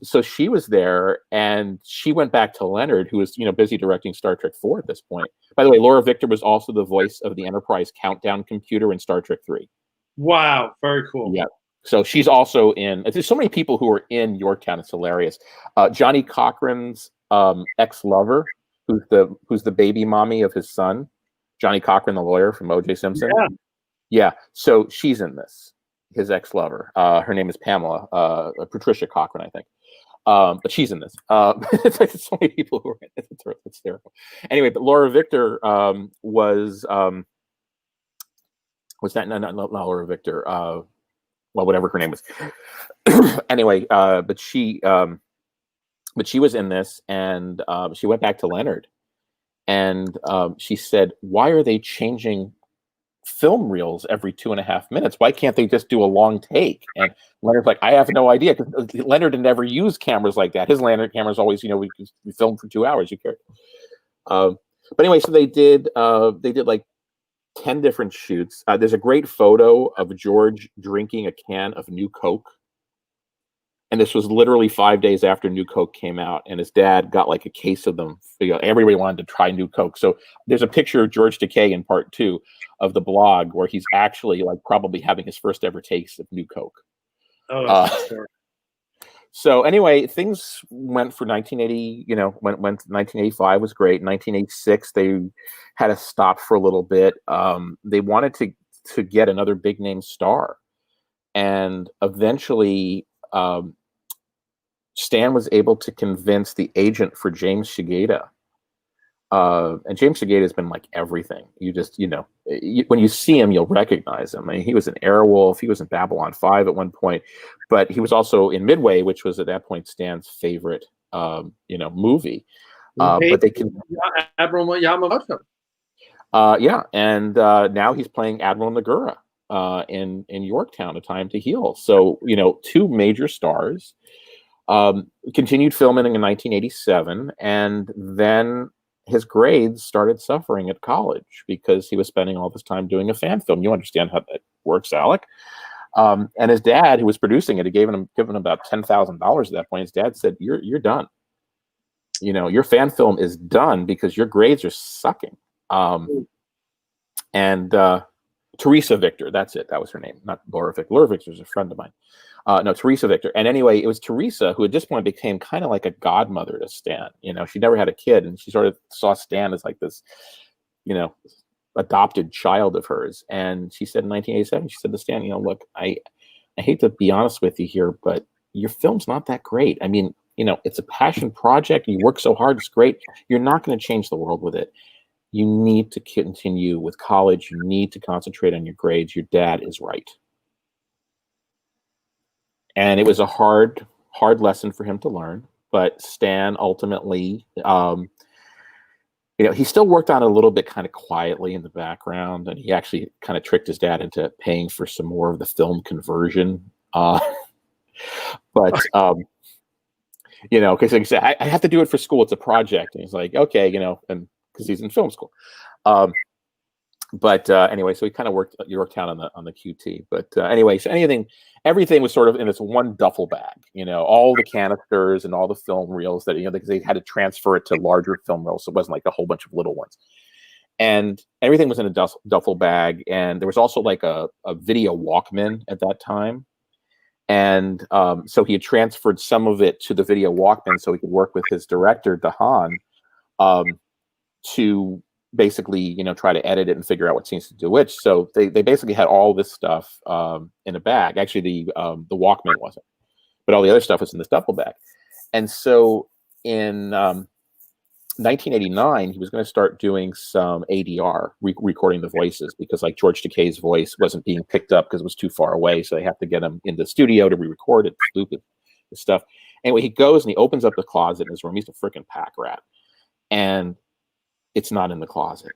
So she was there, and she went back to Leonard, who was busy directing Star Trek 4 at this point. By the way, Laura Victor was also the voice of the Enterprise countdown computer in Star Trek 3. Wow, very cool. Yeah. So she's also in. There's so many people who are in Yorktown. It's hilarious. Johnny Cochran's ex-lover, who's the baby mommy of his son, Johnny Cochran, the lawyer from O.J. Simpson. Yeah. So she's in this. His ex-lover. Her name is Pamela. Patricia Cochran, I think. But she's in this. It's like so many people who are in it. It's hysterical. Anyway, but Laura Victor was that not Laura Victor? Well, whatever her name was. Anyway, but she was in this, and she went back to Leonard, and she said, "Why are they changing film reels every 2.5 minutes? Why can't they just do a long take?" And Leonard's like, "I have no idea," because Leonard had never used cameras like that. His Leonard cameras always, we filmed for 2 hours. You care. But anyway, so they did like 10 different shoots. There's a great photo of George drinking a can of New Coke. And this was literally 5 days after New Coke came out, and his dad got like a case of them. Everybody wanted to try New Coke. So there's a picture of George Takei in part 2 of the blog where he's actually like probably having his first ever taste of New Coke. Oh, that's scary. So anyway, things went for 1980, went 1985 was great. 1986, they had to stop for a little bit. They wanted to get another big name star. And eventually, Stan was able to convince the agent for James Shigeta. And James Shigeta has been like everything. You just, when you see him, you'll recognize him. I mean, he was in Airwolf. He was in Babylon 5 at one point, but he was also in Midway, which was at that point Stan's favorite, movie. But they can Admiral Yamamoto. Yeah, and now he's playing Admiral Nagura in Yorktown, A Time to Heal. So, two major stars. Continued filming in 1987, and then his grades started suffering at college because he was spending all this time doing a fan film. You understand how that works, Alec. And his dad, who was producing it, had given him about $10,000 at that point. His dad said, "You're done. Your fan film is done because your grades are sucking." And Teresa Victor, that's it. That was her name, not Laura Victor. Laura Victor is a friend of mine. No, Teresa Victor. And anyway, it was Teresa who at this point became kind of like a godmother to Stan. She never had a kid, and she sort of saw Stan as like this, adopted child of hers. And she said in 1987, she said to Stan, look, I hate to be honest with you here, but your film's not that great. I mean, it's a passion project. You work so hard. It's great. You're not going to change the world with it. You need to continue with college. You need to concentrate on your grades. Your dad is right. And it was a hard lesson for him to learn. But Stan ultimately, he still worked on it a little bit kind of quietly in the background. And he actually kind of tricked his dad into paying for some more of the film conversion. Because like I said, I have to do it for school. It's a project. And he's like, okay, and because he's in film school. But anyway, so he kind of worked at Yorktown on the QT. But anyway, so everything was sort of in this one duffel bag. All the canisters and all the film reels that because they had to transfer it to larger film reels, so it wasn't like a whole bunch of little ones. And everything was in a duffel bag. And there was also like a video Walkman at that time. And so he had transferred some of it to the video Walkman so he could work with his director, Dahan, to basically, try to edit it and figure out what scenes to do which. So they basically had all this stuff in a bag. Actually, the Walkman wasn't, but all the other stuff was in this duffel bag. And so in 1989, he was going to start doing some ADR, recording the voices, because like George Takei's voice wasn't being picked up because it was too far away. So they have to get him in the studio to re-record it, loop it, the stuff. Anyway, he goes and he opens up the closet in his room. He's a freaking pack rat. And it's not in the closet.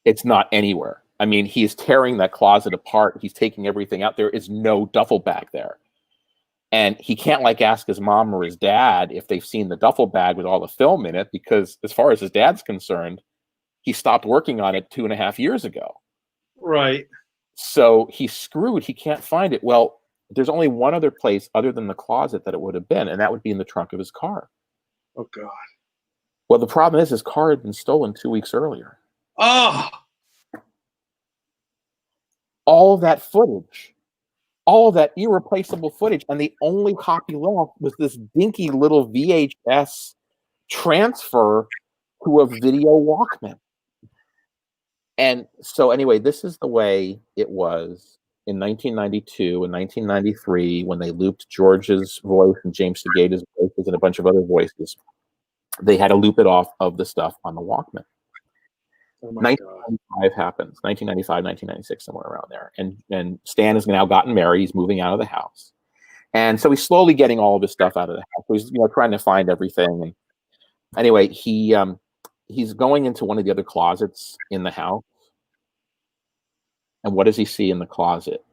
It's not anywhere. I mean, he is tearing that closet apart. He's taking everything out. There is no duffel bag there. And he can't ask his mom or his dad if they've seen the duffel bag with all the film in it, because as far as his dad's concerned, he stopped working on it 2.5 years ago. Right. So he's screwed. He can't find it. Well, there's only one other place other than the closet that it would have been, and that would be in the trunk of his car. Oh, God. Well, the problem is his car had been stolen 2 weeks earlier. Oh! All of that footage, all of that irreplaceable footage, and the only copy left was this dinky little VHS transfer to a video Walkman. And so anyway, this is the way it was in 1992 and 1993 when they looped George's voice and James Segata's voices and a bunch of other voices. They had to loop it off of the stuff on the Walkman. Oh my 1995 happens, 1995, 1996, somewhere around there. And Stan has now gotten married. He's moving out of the house. And so he's slowly getting all of his stuff out of the house. So he's trying to find everything. And anyway, he's going into one of the other closets in the house. And what does he see in the closet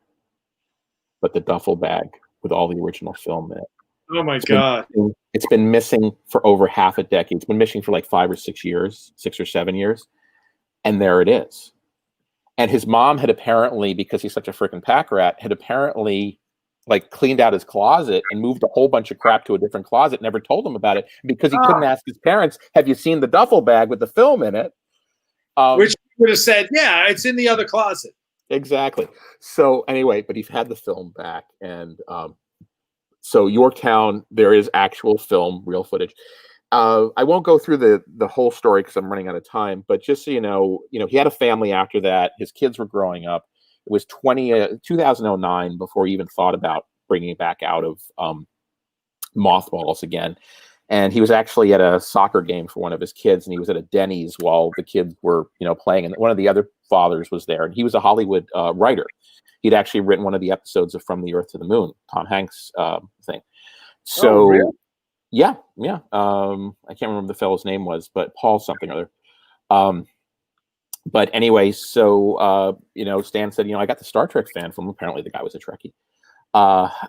but the duffel bag with all the original film in it? Oh my God. It's been missing for over half a decade. It's been missing for like 5 or 6 years, 6 or 7 years. And there it is. And his mom had apparently, because he's such a freaking pack rat, had apparently like cleaned out his closet and moved a whole bunch of crap to a different closet, never told him about it because he couldn't ask his parents, have you seen the duffel bag with the film in it? Which would have said, yeah, it's in the other closet. Exactly. So anyway, but he had the film back. And so Yorktown, there is actual film, real footage. I won't go through the whole story because I'm running out of time, but just so you know, he had a family after that. His kids were growing up. It was 2009 before he even thought about bringing it back out of mothballs again. And he was actually at a soccer game for one of his kids, and he was at a Denny's while the kids were, playing. And one of the other fathers was there, and he was a Hollywood writer. He'd actually written one of the episodes of From the Earth to the Moon, Tom Hanks thing. So, really? yeah. I can't remember the fellow's name was, but Paul something or other. But anyway, so, Stan said, I got the Star Trek fan film. Apparently the guy was a Trekkie.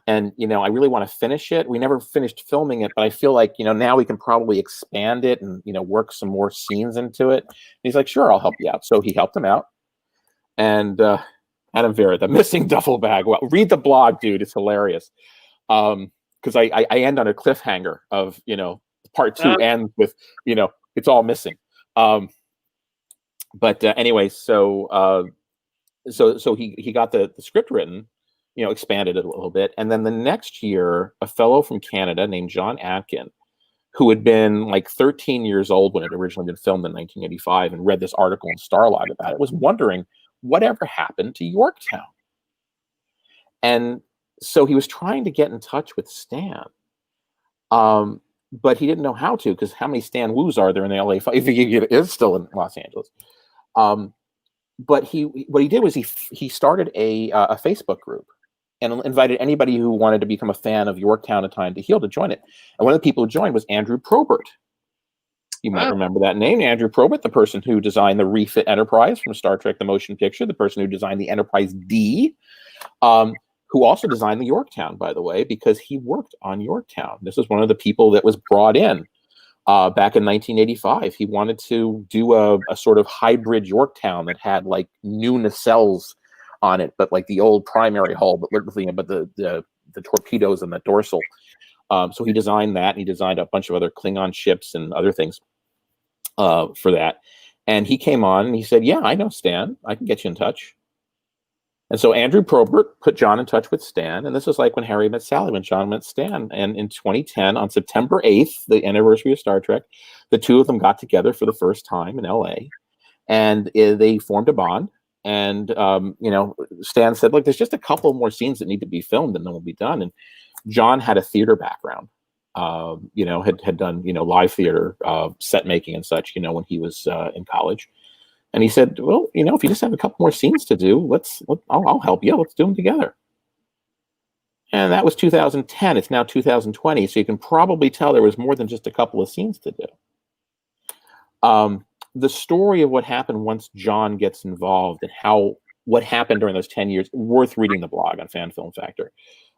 And, I really want to finish it. We never finished filming it, but I feel like, now we can probably expand it and, work some more scenes into it. And he's like, sure, I'll help you out. So he helped him out. And Adam Vera, the missing duffel bag. Well, read the blog, dude. It's hilarious. Because I end on a cliffhanger of, part 2 ends with, it's all missing. But anyway, so he got the script written, expanded it a little bit. And then the next year, a fellow from Canada named John Atkin, who had been like 13 years old when it originally been filmed in 1985 and read this article in Starlight about it, was wondering whatever happened to Yorktown. And so he was trying to get in touch with Stan. But he didn't know how to, because how many Stan Woos are there in the LA? If he is still in Los Angeles. But what he did was he started a Facebook group and invited anybody who wanted to become a fan of Yorktown: A Time to Heal to join it. And one of the people who joined was Andrew Probert. You might remember that name, Andrew Probert, the person who designed the refit Enterprise from Star Trek: The Motion Picture, the person who designed the Enterprise D, who also designed the Yorktown, by the way, because he worked on Yorktown. This is one of the people that was brought in back in 1985. He wanted to do a sort of hybrid Yorktown that had like new nacelles on it, but like the old primary hull, but the torpedoes and the dorsal. So he designed that, and he designed a bunch of other Klingon ships and other things for that. And he came on and he said, yeah, I know Stan. I can get you in touch. And so Andrew Probert put John in touch with Stan. And this was like when Harry met Sally, when John met Stan. And in 2010, on September 8th, the anniversary of Star Trek, the two of them got together for the first time in LA. And they formed a bond. And, Stan said, look, there's just a couple more scenes that need to be filmed and then we'll be done. And John had a theater background, had done, live theater, set making and such, when he was in college. And he said, well, if you just have a couple more scenes to do, I'll help you. Let's do them together. And that was 2010. It's now 2020. So you can probably tell there was more than just a couple of scenes to do. The story of what happened once John gets involved and what happened during those 10 years, worth reading the blog on Fan Film Factor.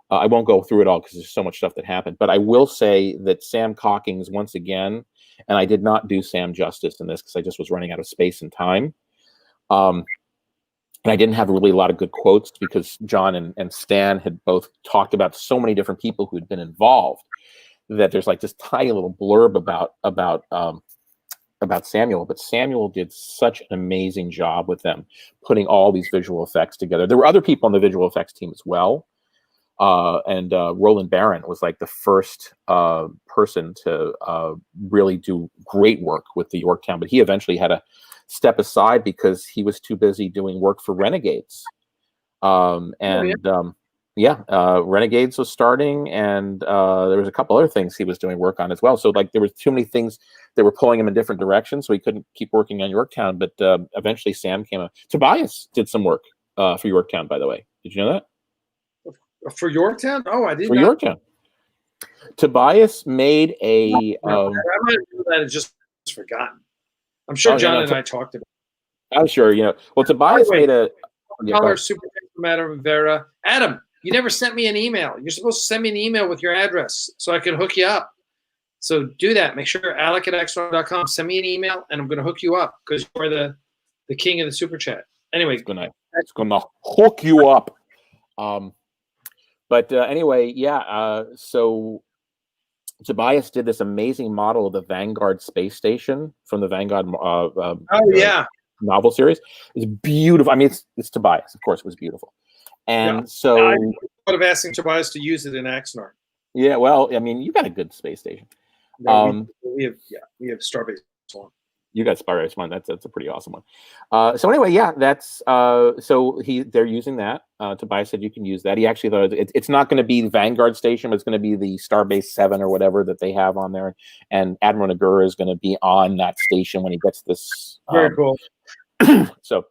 I won't go through it all because there's so much stuff that happened. But I will say that Sam Cockings, once again, and I did not do Sam justice in this because I just was running out of space and time. And I didn't have really a lot of good quotes because John and Stan had both talked about so many different people who had been involved that there's like this tiny little blurb about Samuel. But Samuel did such an amazing job with them, putting all these visual effects together. There were other people on the visual effects team as well. And Roland Barron was like the first person to really do great work with the Yorktown, but he eventually had to step aside because he was too busy doing work for Renegades. Renegades was starting, and there was a couple other things he was doing work on as well. So like there was too many things that were pulling him in different directions, so he couldn't keep working on Yorktown. But eventually Sam came up. Tobias did some work for Yorktown, by the way. Did you know that? For Yorktown? Oh, I didn't. For Yorktown. Tobias made a. I might have known that and just forgotten. I'm sure John and I talked about it. I'm sure, Well, Tobias made a. Color super from Adam Vera. Adam, you never sent me an email. You're supposed to send me an email with your address so I can hook you up. So do that. Make sure alec@axanar.com. Send me an email, and I'm going to hook you up because you're the king of the super chat. Anyway, it's gonna hook you up. But anyway, yeah. So Tobias did this amazing model of the Vanguard space station from the Vanguard novel series. It's beautiful. I mean, it's Tobias. Of course, it was beautiful. And so I thought of asking Tobias to use it in Axanar. Yeah, well, I mean, you got a good space station. No, we have Starbase One. You got Starbase One. That's a pretty awesome one. So anyway, yeah, that's so they're using that. Tobias said you can use that. He actually thought it's not going to be the Vanguard station, but it's going to be the Starbase 7 or whatever that they have on there. And Admiral Nagura is going to be on that station when he gets this. Very cool. So,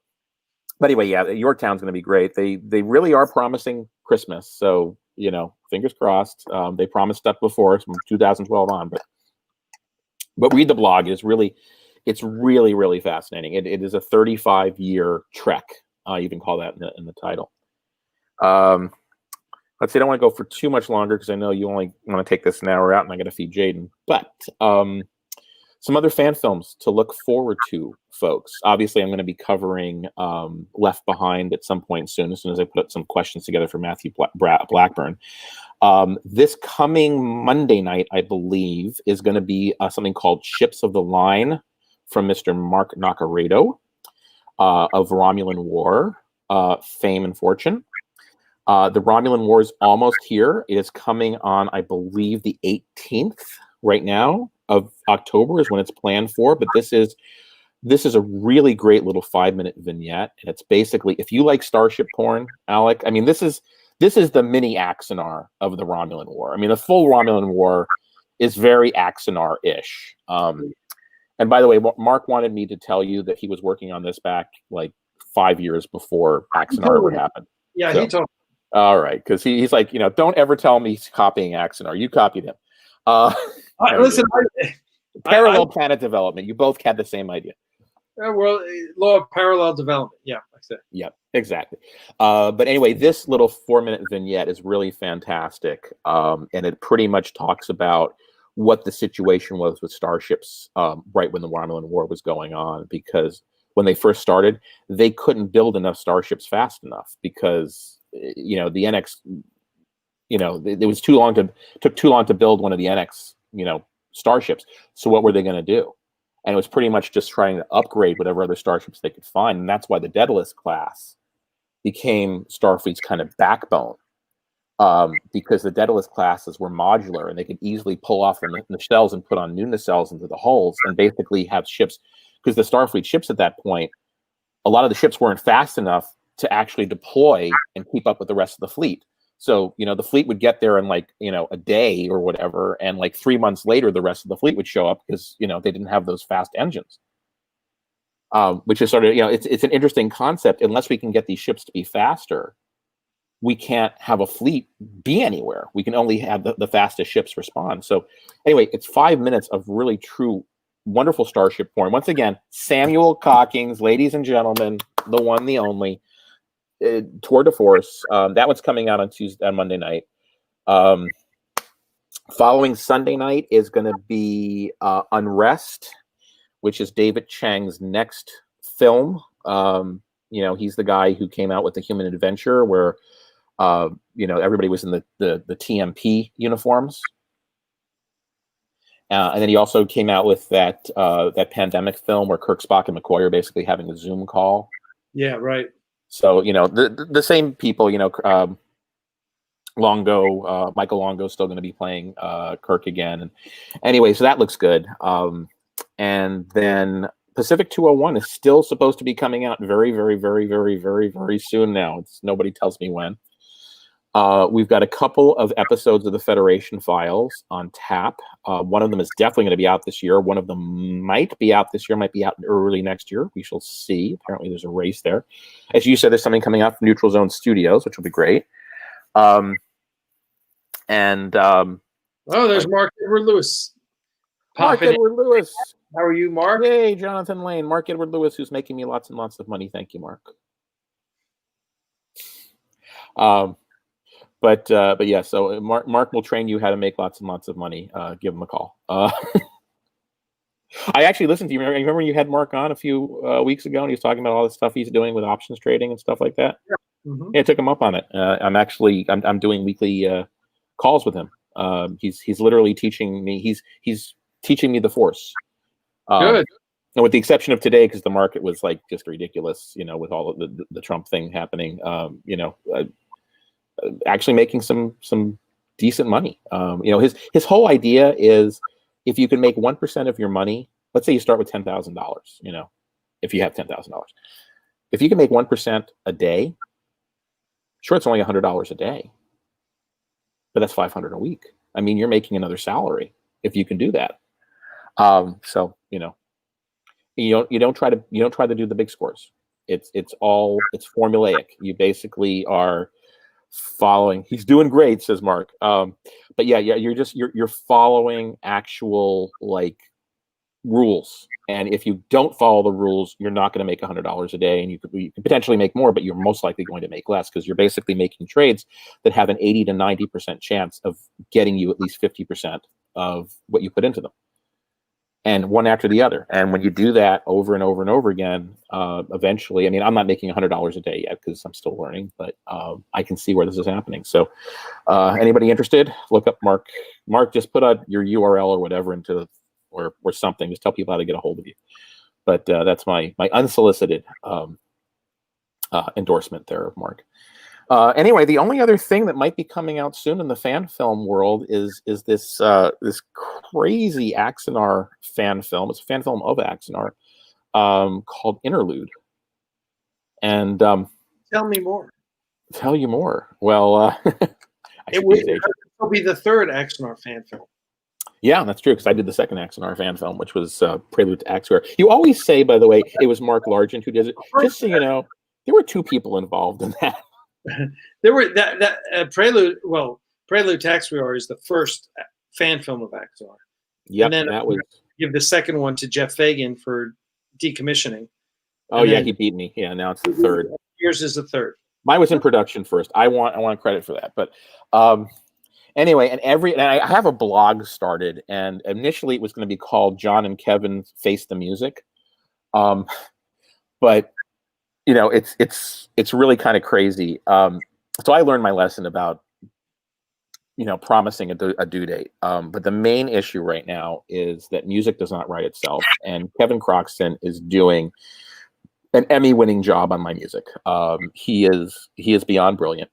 but anyway, yeah, Yorktown's going to be great. They really are promising Christmas. So, you know, fingers crossed. They promised stuff before from 2012 on, but read the blog. It's really fascinating. It is a 35-year trek. You can call that in the title. Let's see. I don't want to go for too much longer because I know you only want to take this an hour out, and I got to feed Jaden. But some other fan films to look forward to, folks. Obviously, I'm going to be covering Left Behind at some point soon, as soon as I put some questions together for Matthew Blackburn. This coming Monday night, I believe, is going to be something called Ships of the Line from Mr. Mark Nacaredo of Romulan War, fame and fortune. The Romulan War is almost here. It is coming on, I believe, the 18th right now of October is when it's planned for. But this is a really great little 5-minute vignette, and it's basically, if you like starship porn, Alec, I mean, this is the mini Axanar of the Romulan War. I mean, the full Romulan War is very Axanar-ish. And by the way, Mark wanted me to tell you that he was working on this back like 5 years before Axanar ever happened. Yeah, so, he told me. All right, because he's like, you know, don't ever tell me he's copying Axanar. You copied him. Listen, parallel planet development. You both had the same idea. Well, law of parallel development. Yeah, like that. Yeah, exactly. But anyway, this little 4-minute vignette is really fantastic, and it pretty much talks about what the situation was with starships right when the Romulan War was going on, because when they first started, they couldn't build enough starships fast enough because, you know, the NX, you know, it was took too long to build one of the NX, you know, starships. So what were they going to do? And it was pretty much just trying to upgrade whatever other starships they could find. And that's why the Daedalus class became Starfleet's kind of backbone. Because the Daedalus classes were modular and they could easily pull off the nacelles and put on new nacelles into the hulls and basically have ships, because the Starfleet ships at that point, a lot of the ships weren't fast enough to actually deploy and keep up with the rest of the fleet. So, you know, the fleet would get there in like, you know, a day or whatever, and like 3 months later, the rest of the fleet would show up because, you know, they didn't have those fast engines. Which is sort of, you know, it's an interesting concept. Unless we can get these ships to be faster, we can't have a fleet be anywhere. We can only have the fastest ships respond. So anyway, it's 5 minutes of really true, wonderful starship porn. Once again, Samuel Cockings, ladies and gentlemen, the one, the only, tour de force. That one's coming out on Monday night. Following Sunday night is going to be Unrest, which is David Chang's next film. You know, he's the guy who came out with The Human Adventure, where you know, everybody was in the TMP uniforms. And then he also came out with that pandemic film where Kirk, Spock, and McCoy are basically having a Zoom call. Yeah, right. So, you know, the same people, you know, Longo, Michael Longo is still going to be playing Kirk again. And anyway, so that looks good. And then Pacific 201 is still supposed to be coming out very, very, very, very, very, very soon now. Nobody tells me when. We've got a couple of episodes of the Federation Files on tap. One of them is definitely going to be out this year. One of them might be out this year, might be out early next year. We shall see. Apparently there's a race there. As you said, there's something coming out from Neutral Zone Studios, which will be great. Oh, there's Mark Edward Lewis. Mark Edward Lewis. How are you, Mark? Hey, Jonathan Lane. Mark Edward Lewis, who's making me lots and lots of money. Thank you, Mark. But yeah, so Mark will train you how to make lots and lots of money. Give him a call. I actually listened to you. Remember when you had Mark on a few weeks ago and he was talking about all the stuff he's doing with options trading and stuff like that? Yeah, I took him up on it. I'm doing weekly calls with him. He's literally teaching me. He's teaching me the Force. Good. And with the exception of today, because the market was like just ridiculous, with all of the Trump thing happening, actually making some decent money. His whole idea is if you can make 1% of your money, let's say you start with $10,000, if you have $10,000, if you can make 1% a day, sure, it's only $100 a day, but that's $500 a week. I mean, you're making another salary if you can do that. So you don't try to do the big scores. It's formulaic. You basically are following. He's doing great, says Mark. But yeah, you're following actual rules. And if you don't follow the rules, you're not going to make $100 a day, and you could potentially make more, but you're most likely going to make less because you're basically making trades that have an 80 to 90% chance of getting you at least 50% of what you put into them, and one after the other. And when you do that over and over and over again, eventually, I mean, I'm not making $100 a day yet because I'm still learning, but I can see where this is happening. So anybody interested, look up Mark. Mark, just put your URL or whatever into or something. Just tell people how to get a hold of you. But that's my unsolicited endorsement there of Mark. Anyway, the only other thing that might be coming out soon in the fan film world is this crazy Axanar fan film. It's a fan film of Axanar called Interlude. And tell me more. Tell you more. Well, it will be the third Axanar fan film. Yeah, that's true, because I did the second Axanar fan film, which was Prelude to Axanar. You always say, by the way, it was Mark Largent who did it. Just so you know, there were two people involved in that. There were that Prelude. Well, Prelude to Axanar is the first fan film of Axanar. Yeah, and then that was. Give the second one to Jeff Fagan for decommissioning. Oh yeah, he beat me. Yeah, now it's the third. Yours is the third. Mine was in production first. I want credit for that, but. Anyway, and I have a blog started, and initially it was going to be called John and Kevin Face the Music, but it's really kind of crazy. So I learned my lesson about promising a due date. But the main issue right now is that music does not write itself, and Kevin Croxton is doing an Emmy-winning job on my music. He is beyond brilliant.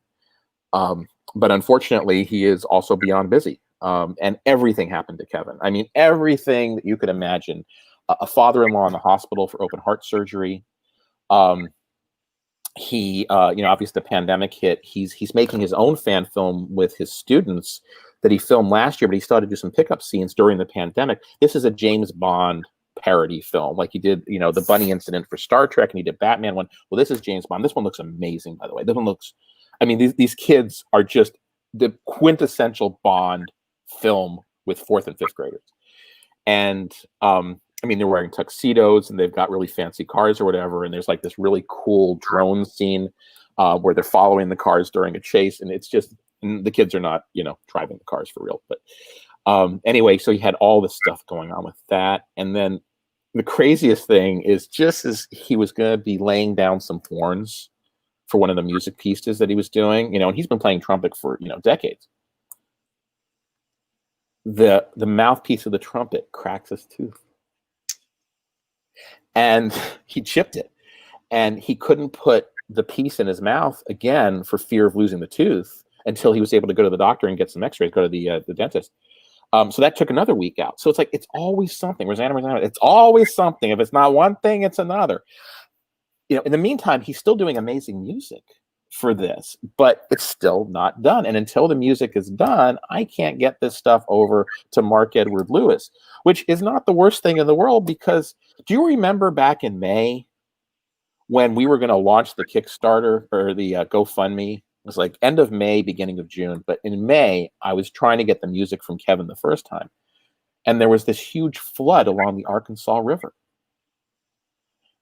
But unfortunately, he is also beyond busy. And everything happened to Kevin. I mean, everything that you could imagine. A father-in-law in the hospital for open heart surgery. He, obviously the pandemic hit. He's making his own fan film with his students that he filmed last year, but he started to do some pickup scenes during the pandemic. This is a James Bond parody film, like he did, the bunny incident for Star Trek, and he did Batman one. Well, this is James Bond. This one looks amazing, by the way. This one looks. I mean, these kids are just the quintessential Bond film with 4th and 5th graders. And, they're wearing tuxedos and they've got really fancy cars or whatever. And there's like this really cool drone scene where they're following the cars during a chase. And it's just, and the kids are not, driving the cars for real. But anyway, so he had all this stuff going on with that. And then the craziest thing is just as he was going to be laying down some horns for one of the music pieces that he was doing, and he's been playing trumpet for, decades. The mouthpiece of the trumpet cracks his tooth. And he chipped it. And he couldn't put the piece in his mouth again for fear of losing the tooth until he was able to go to the doctor and get some x-rays, go to the dentist. So that took another week out. So it's like, it's always something. Rosanna, it's always something. If it's not one thing, it's another. In the meantime, he's still doing amazing music for this, but it's still not done. And until the music is done, I can't get this stuff over to Mark Edward Lewis, which is not the worst thing in the world, because do you remember back in May when we were going to launch the Kickstarter or the GoFundMe? It was like end of May, beginning of June. But in May, I was trying to get the music from Kevin the first time. And there was this huge flood along the Arkansas River.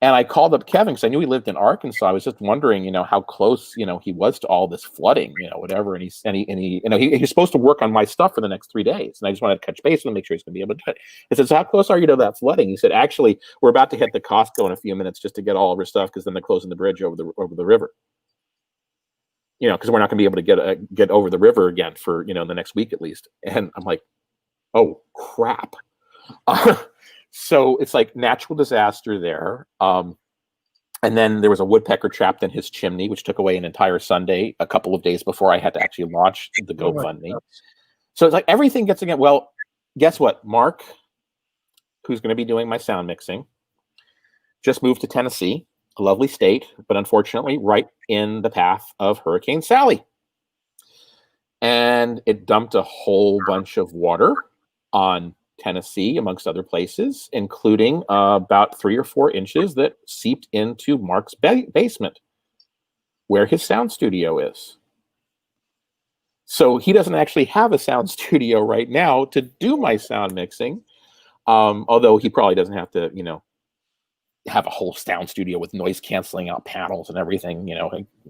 And I called up Kevin because I knew he lived in Arkansas. I was just wondering, how close, he was to all this flooding, whatever. And he's supposed to work on my stuff for the next 3 days. And I just wanted to touch base with him, make sure he's going to be able to do it. I said, so how close are you to that flooding? He said, actually, we're about to hit the Costco in a few minutes just to get all of our stuff, because then they're closing the bridge over the river. because we're not going to be able to get over the river again for, the next week at least. And I'm like, oh, crap. So it's like natural disaster there. And then there was a woodpecker trapped in his chimney, which took away an entire Sunday a couple of days before I had to actually launch the GoFundMe. So it's like everything gets again. Well, guess what? Mark, who's going to be doing my sound mixing, just moved to Tennessee, a lovely state, but unfortunately right in the path of Hurricane Sally. And it dumped a whole bunch of water on Tennessee, amongst other places, including about 3 or 4 inches that seeped into Mark's basement, where his sound studio is. So he doesn't actually have a sound studio right now to do my sound mixing, although he probably doesn't have to, have a whole sound studio with noise canceling out panels and everything.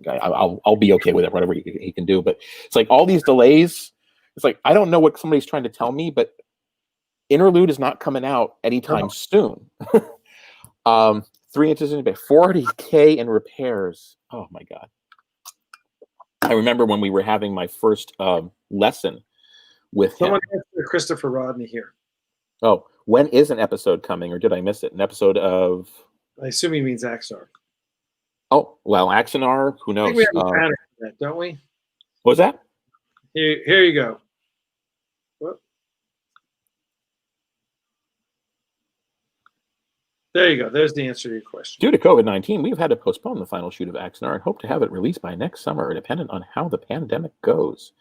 I'll be okay with it, whatever he can do. But it's like all these delays. It's like I don't know what somebody's trying to tell me, but Interlude is not coming out anytime soon. 3 inches in, $40K in repairs. Oh my God. I remember when we were having my first lesson with someone asked Christopher Rodney here. Oh, when is an episode coming, or did I miss it? An episode of? I assume he means Axanar. Oh, well, Axanar, who knows? I think we have a pattern for that, don't we? What was that? Here you go. Whoop. There you go. There's the answer to your question. Due to COVID-19, we've had to postpone the final shoot of Axanar and hope to have it released by next summer, dependent on how the pandemic goes.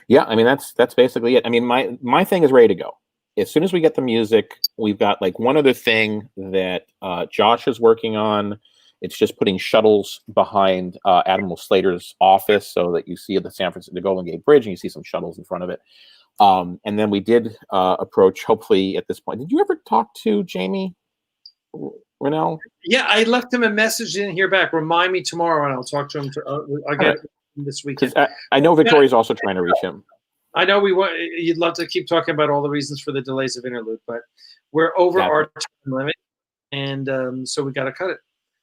Yeah, I mean, that's basically it. I mean, my thing is ready to go. As soon as we get the music, we've got like one other thing that Josh is working on. It's just putting shuttles behind Admiral Slater's office so that you see the the Golden Gate Bridge and you see some shuttles in front of it. And then we did approach, hopefully at this point. Did you ever talk to Jamie Rennell? Yeah, I left him a message in here back. Remind me tomorrow and I'll talk to him. I'll get it this weekend. I know Victoria's also trying to reach him. I know you'd love to keep talking about all the reasons for the delays of Interlude, but we're over our time limit, and so we got to cut it.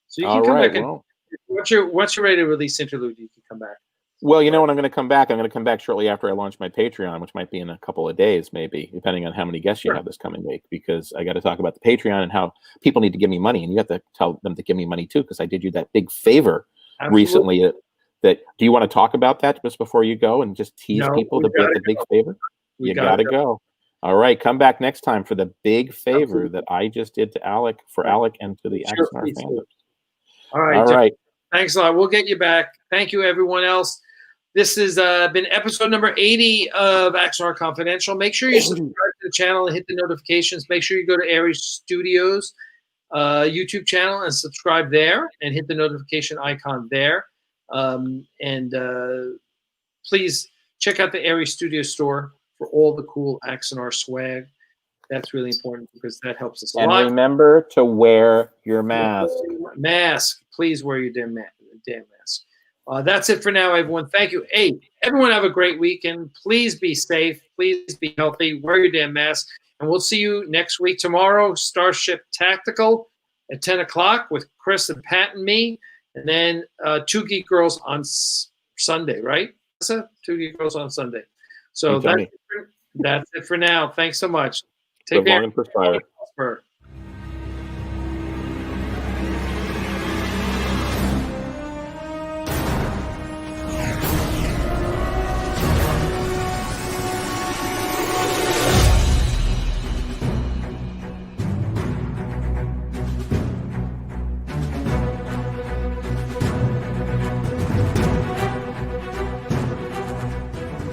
So you can come back. Once you're ready to release Interlude, you can come back. Well, you know when I'm going to come back? I'm going to come back shortly after I launch my Patreon, which might be in a couple of days, maybe, depending on how many guests you have this coming week, because I got to talk about the Patreon and how people need to give me money, and you have to tell them to give me money too, because I did you that big favor recently. Do you want to talk about that just before you go and just tease people to get the big favor? You got to go. All right, come back next time for the big favor that I just did to Alec, and to the Axanar family. All right. Thanks a lot. We'll get you back. Thank you, everyone else. This has been episode number 80 of Axanar Confidential. Make sure you subscribe to the channel and hit the notifications. Make sure you go to Aries Studios YouTube channel and subscribe there and hit the notification icon there. Please check out the Aries Studio store for all the cool Axanar swag. That's really important because that helps us a lot. And remember to wear your mask. Please wear your damn mask. That's it for now, everyone. Thank you. Hey, everyone have a great weekend. Please be safe. Please be healthy. Wear your damn mask. And we'll see you next week. Tomorrow, Starship Tactical at 10 o'clock with Chris and Pat and me. And then 2 Geek Girls on Sunday, right? 2 Geek Girls on Sunday. So that's it for now. Thanks so much. Take care. Live long and prosper.